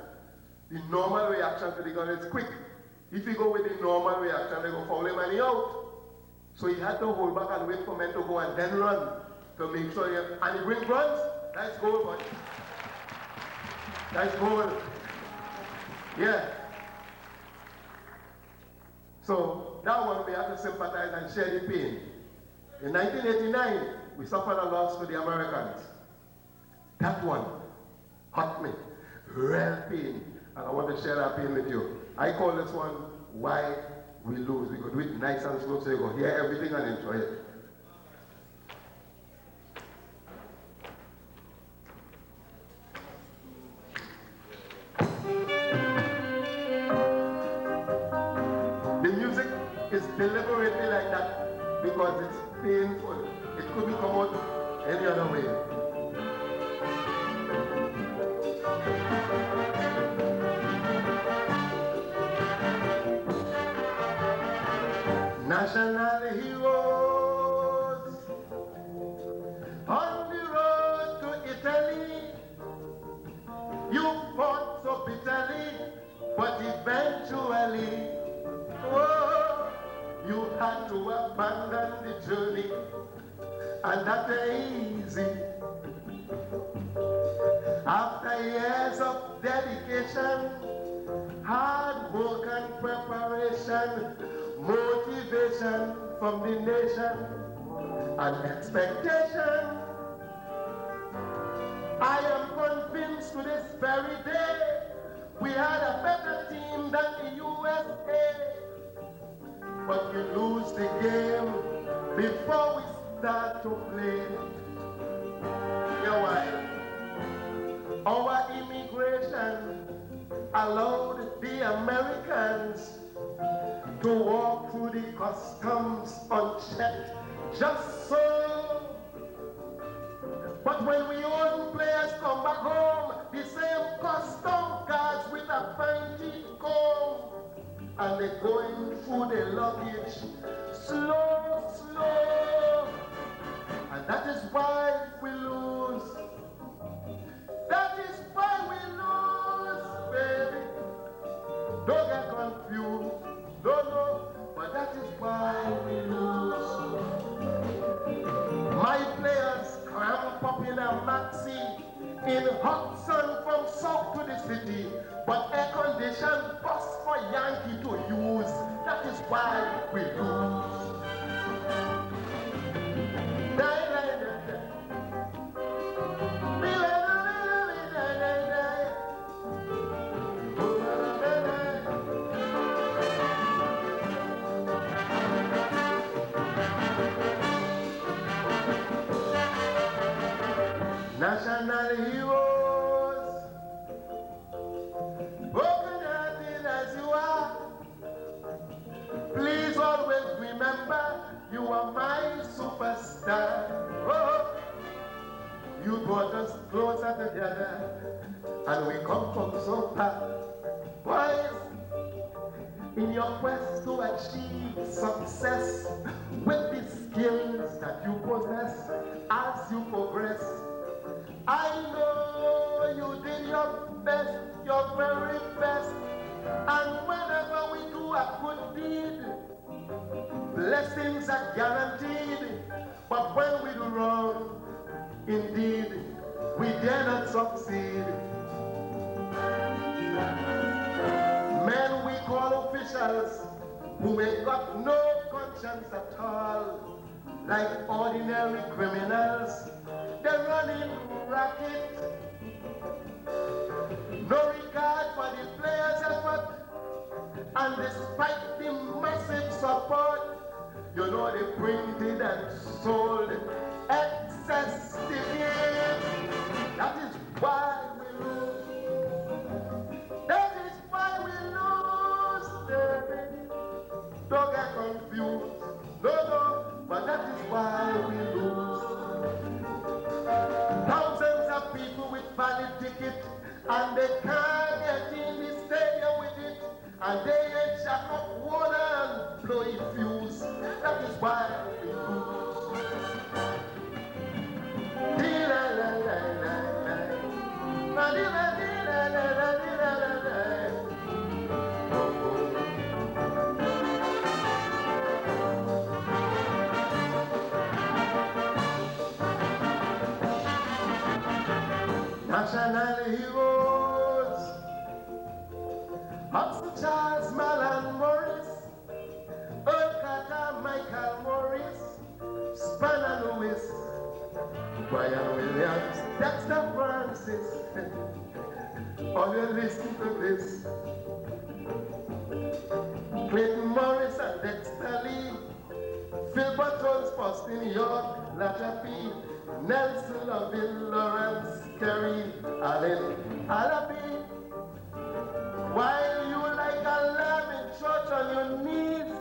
The normal reaction to the gun is quick. If you go with the normal reaction, they go foul him and he out. So he had to hold back and wait for men to go and then run to make sure he and he bring bronze. That's gold, buddy. That's gold. Yeah. So that one we have to sympathize and share the pain. In 1989, we suffered a loss to the Americans. That one hurt me, real pain, and I want to share that pain with you. I call this one Why we lose. We could do it nice and slow so you go hear everything and enjoy it. The music is deliberately like that because it's painful. It couldn't come out any other way. National heroes on the road to Italy. You fought so bitterly, but eventually, oh, you had to abandon the journey, and that ain't easy. After years of dedication, hard work and preparation, motivation from the nation, and expectation, I am convinced to this very day we had a better team than the USA. But we lose the game before we start to play. You know why? Our immigration allowed the Americans to walk through the customs unchecked, just so. But when we own players come back home, the same custom guards with a fine teeth comb, and they're going through the luggage slow, slow. And that is why we lose. That is why we lose, baby. Don't get confused. No, but that is why we lose. My players cramp up in a maxi in hot sun from south to the city, but air conditioned bus for Yankee to use. That is why we lose. National heroes, broken-hearted as you are, please always remember you are my superstar. Oh, you brought us closer together, and we come from so far. Boys, in your quest to achieve success with the skills that you possess as you progress, I know you did your best, your very best, and whenever we do a good deed, blessings are guaranteed. But when we do wrong, indeed, we dare not succeed. Men we call officials who ain't got no conscience at all, like ordinary criminals. They're running racket, no regard for the players' effort, and despite the massive support, you know they printed and sold excess tickets. That is why we lose. That is why we lose, baby. Don't get confused. No, but that is why we lose. Thousands of people with valid tickets, and they can't get in the stadium with it, and they ain't jack up water and blow a fuse. That is why we lose. National heroes, Hudson Charles, Malan Morris, Earl Carter, Michael Morris, Spanner Lewis, Brian Williams, Dexter Francis. All you listen to this. Clinton Morris Bill Patrons, Faustin York, Latta P, Nelson Laville, Lawrence, Kerry, Allen, Alapi. While you like a lamb in church on your knees,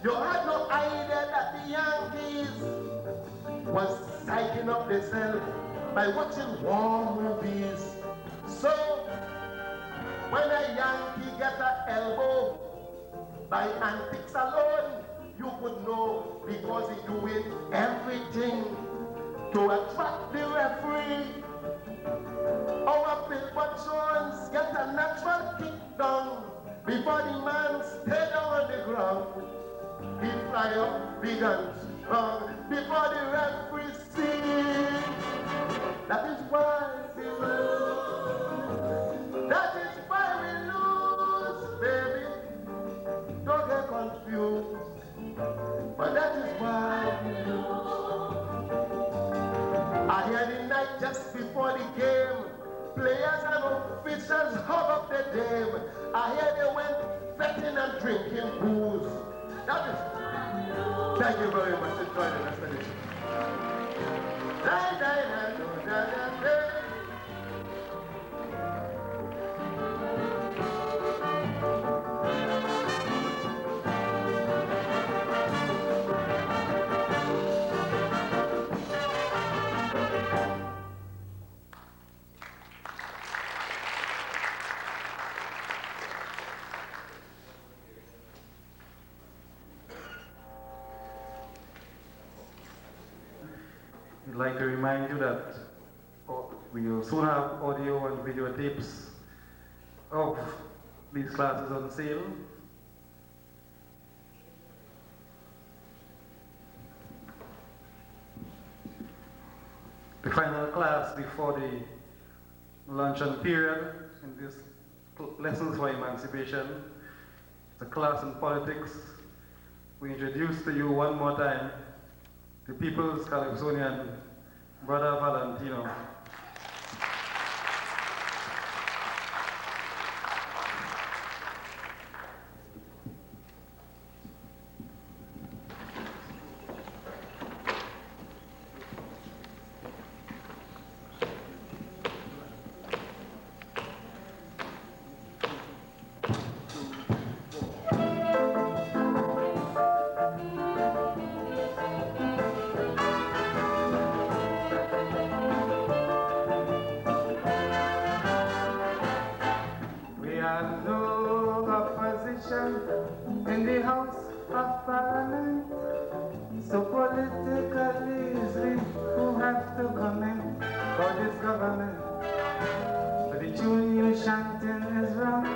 you had no idea that the Yankees was psyching up themselves by watching war movies. So, when a Yankee get an elbow by antics alone, you could know because he's doing everything to attract the referee. Our Bill Patrons get a natural kick down before the man stay down on the ground. He fly up big and strong before the referee see. That is why we lose. That is why we lose, baby. Don't get confused. But that is why we lose. I hear the night just before the game, players and officials hug up the dame. I hear they went betting and drinking booze. That is. Thank you very much. Enjoy the rest of the show. We'd like to remind you that we will soon have audio and video tapes of these classes on sale. The final class before the luncheon period in this Lessons for Emancipation. It's a class in politics. We introduce to you one more time the People's Calypsonian, Brother Valentino. In the House of Parliament, so politically it's we who have to comment for this government. But the tune you chanting is wrong,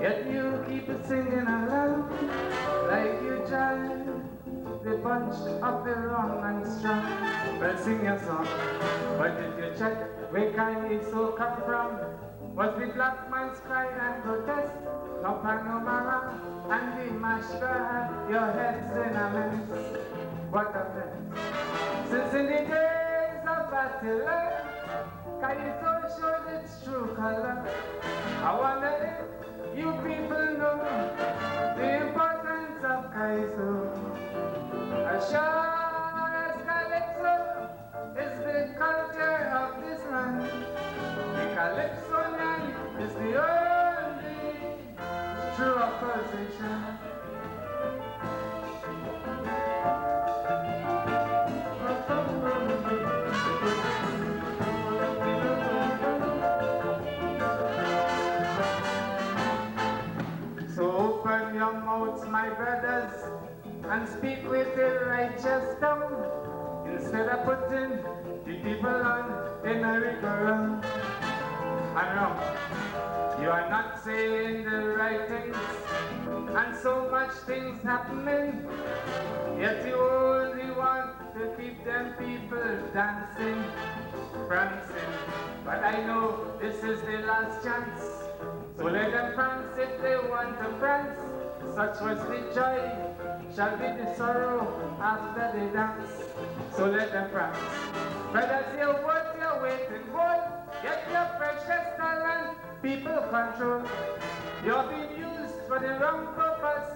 yet you keep it singing along like you jive the bunch of the wrong and strong. Well, sing your song, but if you check where can you so come from? Was the black man's cry and protest? No Panamara and the Mashka, your head's in a mess. What a mess. Since in the days of Attila, Kaito showed its true color. I wonder if you people know the importance of Kaiso. As sure as Calypso is the culture of this land, the Calypsonian is the only true opposition. So open your mouths, my brothers, and speak with a righteous tongue, instead of putting the people on the merry-go-round. And wrong, you are not saying the right things, and so much things happening, yet you only want to keep them people dancing, prancing. But I know this is the last chance, so let them prance if they want to prance. Such was the joy, shall be the sorrow after the dance. So let them prance. Brothers, you're worth your weight in gold, yet your precious talent people control. You're being used for the wrong purpose,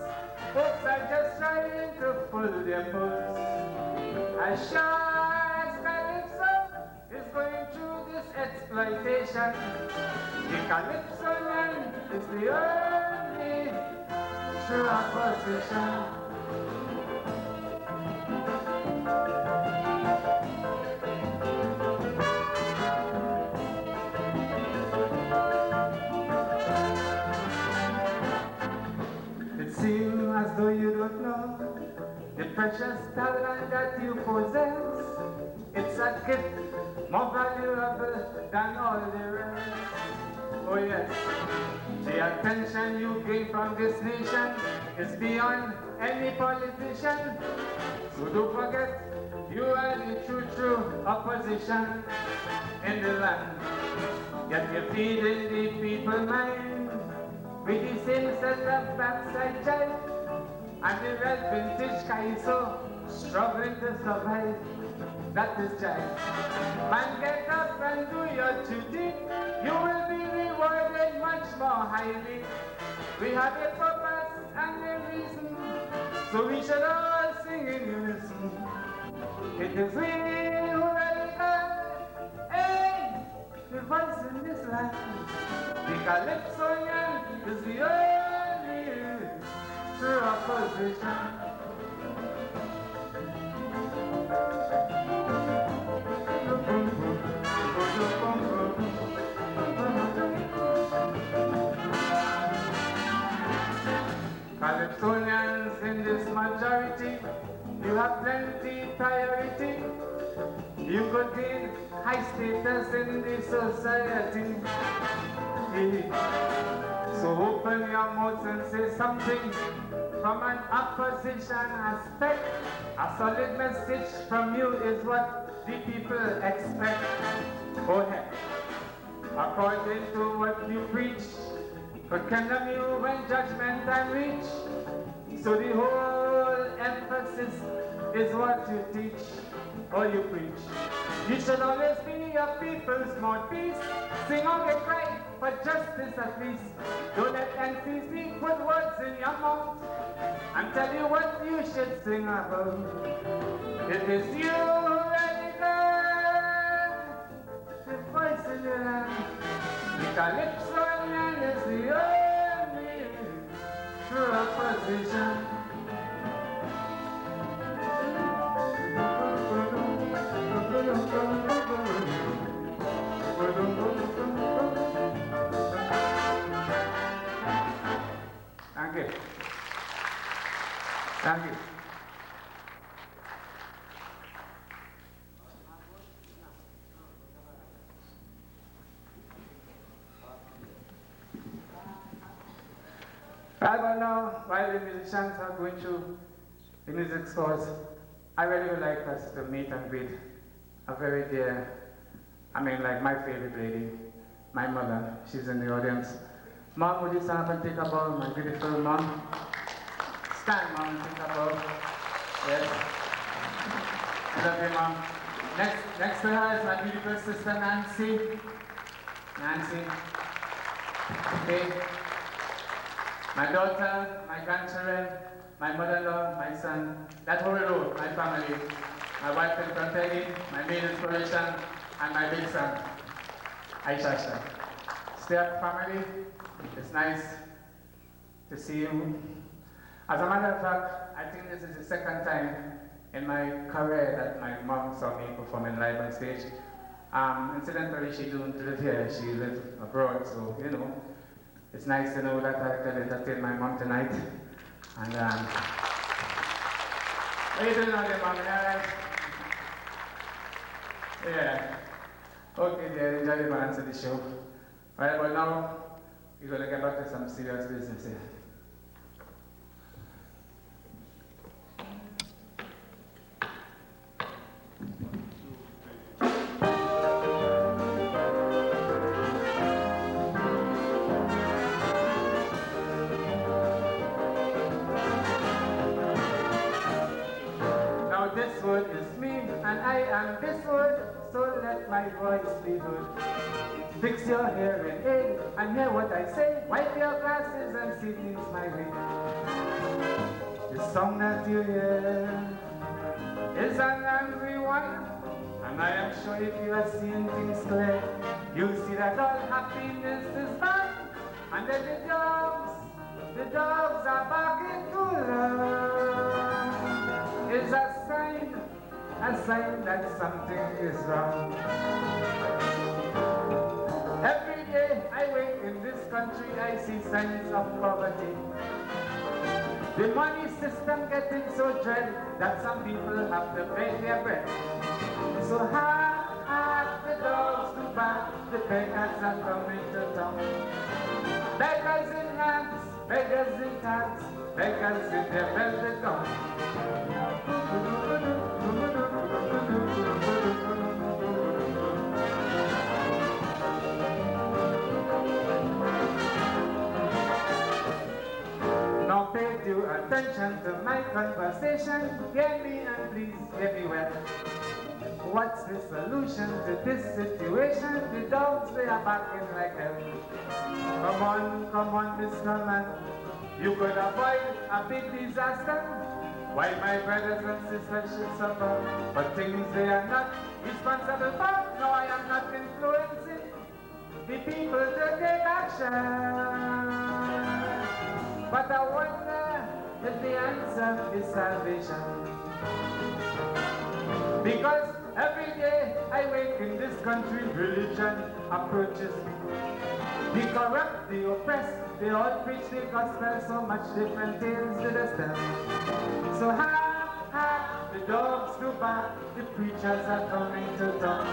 Folks are just trying to pull their pulse. As sure as Calypso is going through this exploitation, the Calypsonian is the only true opposition. It seems as though you don't know the precious talent that you possess. It's a gift more valuable than all the rest. Oh yes, the attention you gain from this nation is beyond any politician. So don't forget, you are the true opposition in the land. Yet you're feeding the people mind with the same set of backside jive and the red vintage Kaiso struggling to survive. That is jive. Man, get up and do your duty. You will be rewarded much more highly. We have a purpose and a reason, so we should all sing in unison. It is we who really are, hey, the voice in this land. The Calypsonian is the only true opposition. Calypsonians in this majority, you have plenty priority. You could gain high status in the society. So open your mouth and say something from an opposition aspect. A solid message from you is what the people expect. Go ahead. According to what you preach, could condemn you when judgment time reach. So the whole emphasis is what you teach or you preach. You should always be a people's mouthpiece. Sing on the cry for justice at least. Don't let NCC put words in your mouth and tell you what you should sing about. It is you, Radical, the voice in your hand. The Calypsonian is the only true opposition. Thank you. Thank you. Right about now, while the musicians are going through the music scores, I really would like us to meet and greet a very dear, like my favorite lady, my mother. She's in the audience. Mom, would you stand up and take a bow? My beautiful mom. Stand, Mom, and take a bow. Yes. I love you, Mom. Next to her is my beautiful sister, Nancy. Nancy. Okay. My daughter, my grandchildren, my mother-in-law, my son, that whole row, my family, my wife and Fratelli, my main inspiration, and my big son, Aisha. Stay up, family. It's nice to see you. As a matter of fact, I think this is the second time in my career that my mom saw me performing live on stage. Incidentally, she don't live here, she lives abroad, so it's nice to know that I can entertain my mom tonight. And what are you doing out there, Mom? Alright? Yeah. Okay, dear, enjoy the balance of the show. Alright, but now we're going to get back to some serious business here. This word is me, and I am this word, so let my voice be heard. Fix your hearing aid and hear what I say. Wipe your glasses and see things my way. The song that you hear is an angry one, and I am sure if you are seeing things clear, you'll see that all happiness is back, and that the dogs are back into love. It's a sign that something is wrong. Every day I wake in this country, I see signs of poverty. The money system getting so dread that some people have to beg their bread. So hark the dogs do bark, the beggars are coming to town. Beggars in hands, beggars in tags, beggars in their velvet gown. Now pay due attention to my conversation. Hear me and please hear me well. What's the solution to this situation? The dogs, they are barking like hell. Come on, Mr. Man. You could avoid a big disaster. Why my brothers and sisters should suffer, but things they are not responsible for. No, I am not influencing the people to take action. But I wonder if the answer is salvation. Because every day I wake in this country, religion approaches me. The corrupt, the oppressed, they all preach the gospel, so much different tales to the tell. So the dogs do bark, the preachers are coming to talk.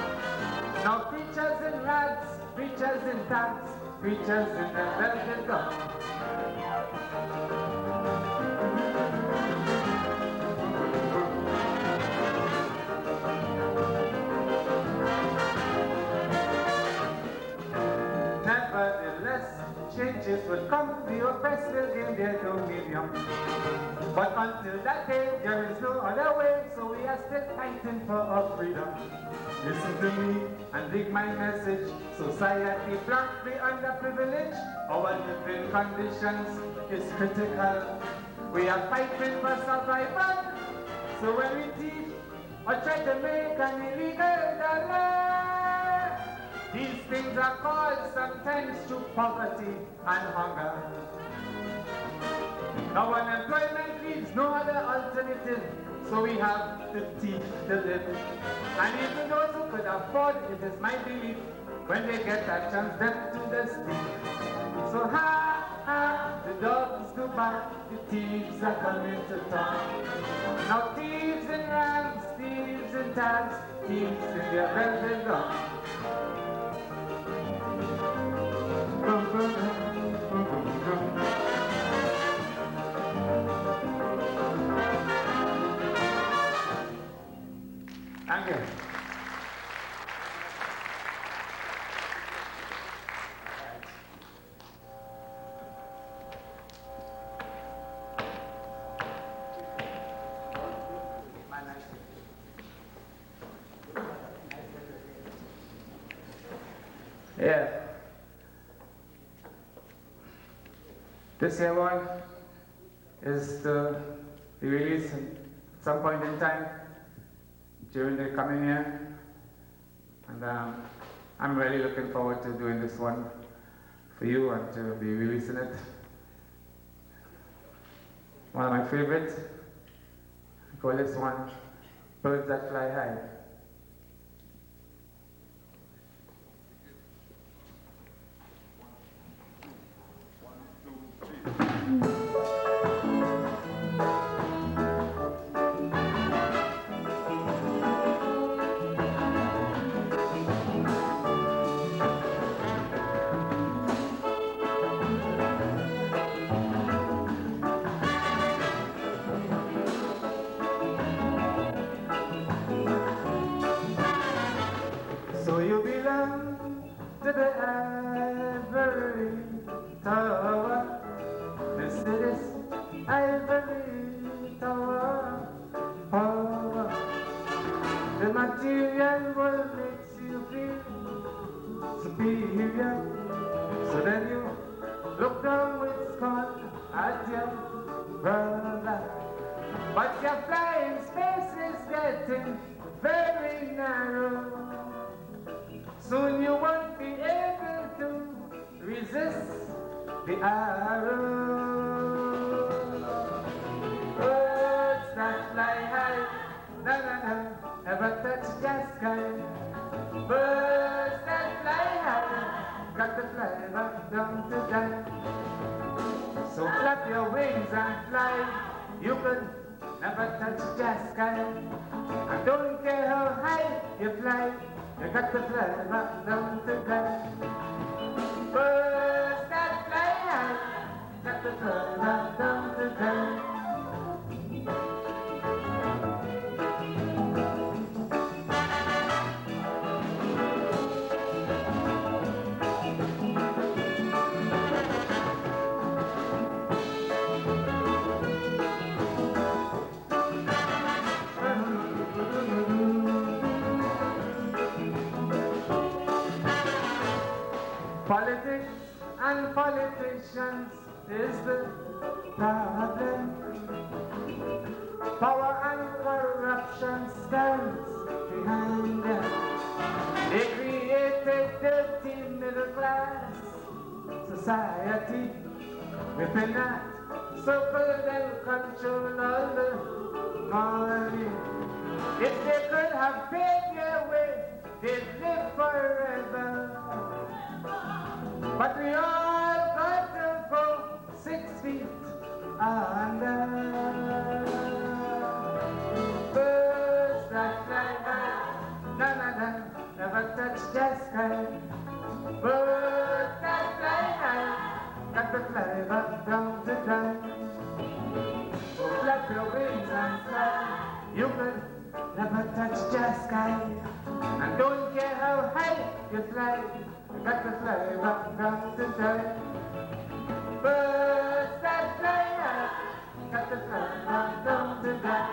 Now preachers in rags, preachers in tags, preachers in the velvet gown. Nevertheless, changes will come, the oppressed will gain their dominion. But until that day, there is no other way, so we are still fighting for our freedom. Listen to me and dig my message. Society black, the underprivileged, our living conditions is critical. We are fighting for survival, so when we teach or try to make an illegal dollar, these things are called sometimes to poverty and hunger. Now unemployment leaves no other alternative, so we have to teach to live. And even those who could afford, it is my belief, when they get a chance, them to the steep. So the dogs go back, the thieves are coming to town. Now thieves in rags, thieves in tags, thieves in their velvet gown. Thank you. Yeah. This year one is to be released at some point in time during the coming year. And I'm really looking forward to doing this one for you and to be releasing it. One of my favorites, I call this one Birds That Fly High. So you belong to the ivory tower. This is ivory tower. Oh, the material world makes you feel superior. So then you look down with scorn at your brother. But your flying space is getting very narrow. Soon you won't be able to resist the arrow. Birds that fly high, na na na, never touch the sky. Birds that fly high, got to fly back down to die. So flap your wings and fly. You could never touch the sky. I don't care how high you fly, you got to fly back down to die. Birds that fly high, got to fly back down to die. Politics and politicians is the problem. Power and corruption stands behind them. They created dirty middle class society within that circle and control all the money. If they could have paid their way, they'd live forever. But we all got to go 6 feet under. Birds that fly high, na na na, never touch the sky. Birds that fly high, got to fly back down to die. So flap your wings and fly. You could never touch the sky. And don't care how high you fly, you got to fly back down to die. Birds that fly high, got to fly back down to die.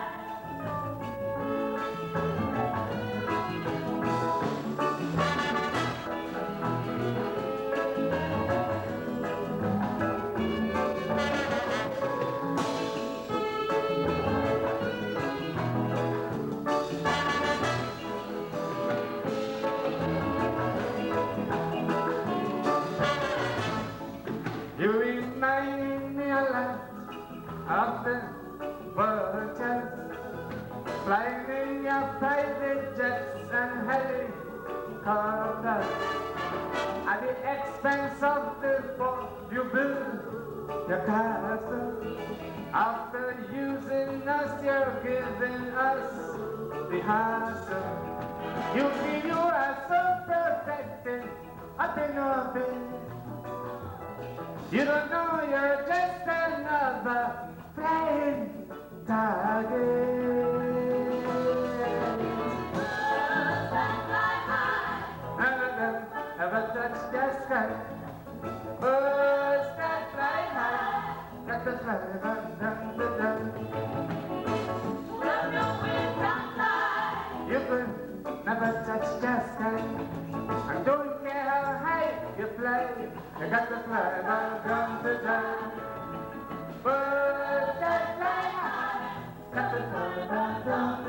You remind me a lot of the vultures flying in your private jets and helicopters at the expense of the poor. You build your castle. After using us, you're giving us the hassle. You feel you are so perfected up in orbit. You don't know you're just another flying target. Birds that fly high, none of them ever touch the sky. Birds that fly high, got to fly back down to die. Flap your wings and fly. You could never touch the sky. And don't care how high you fly, you got to fly back down to die. Birds that fly high, got to fly back down to die.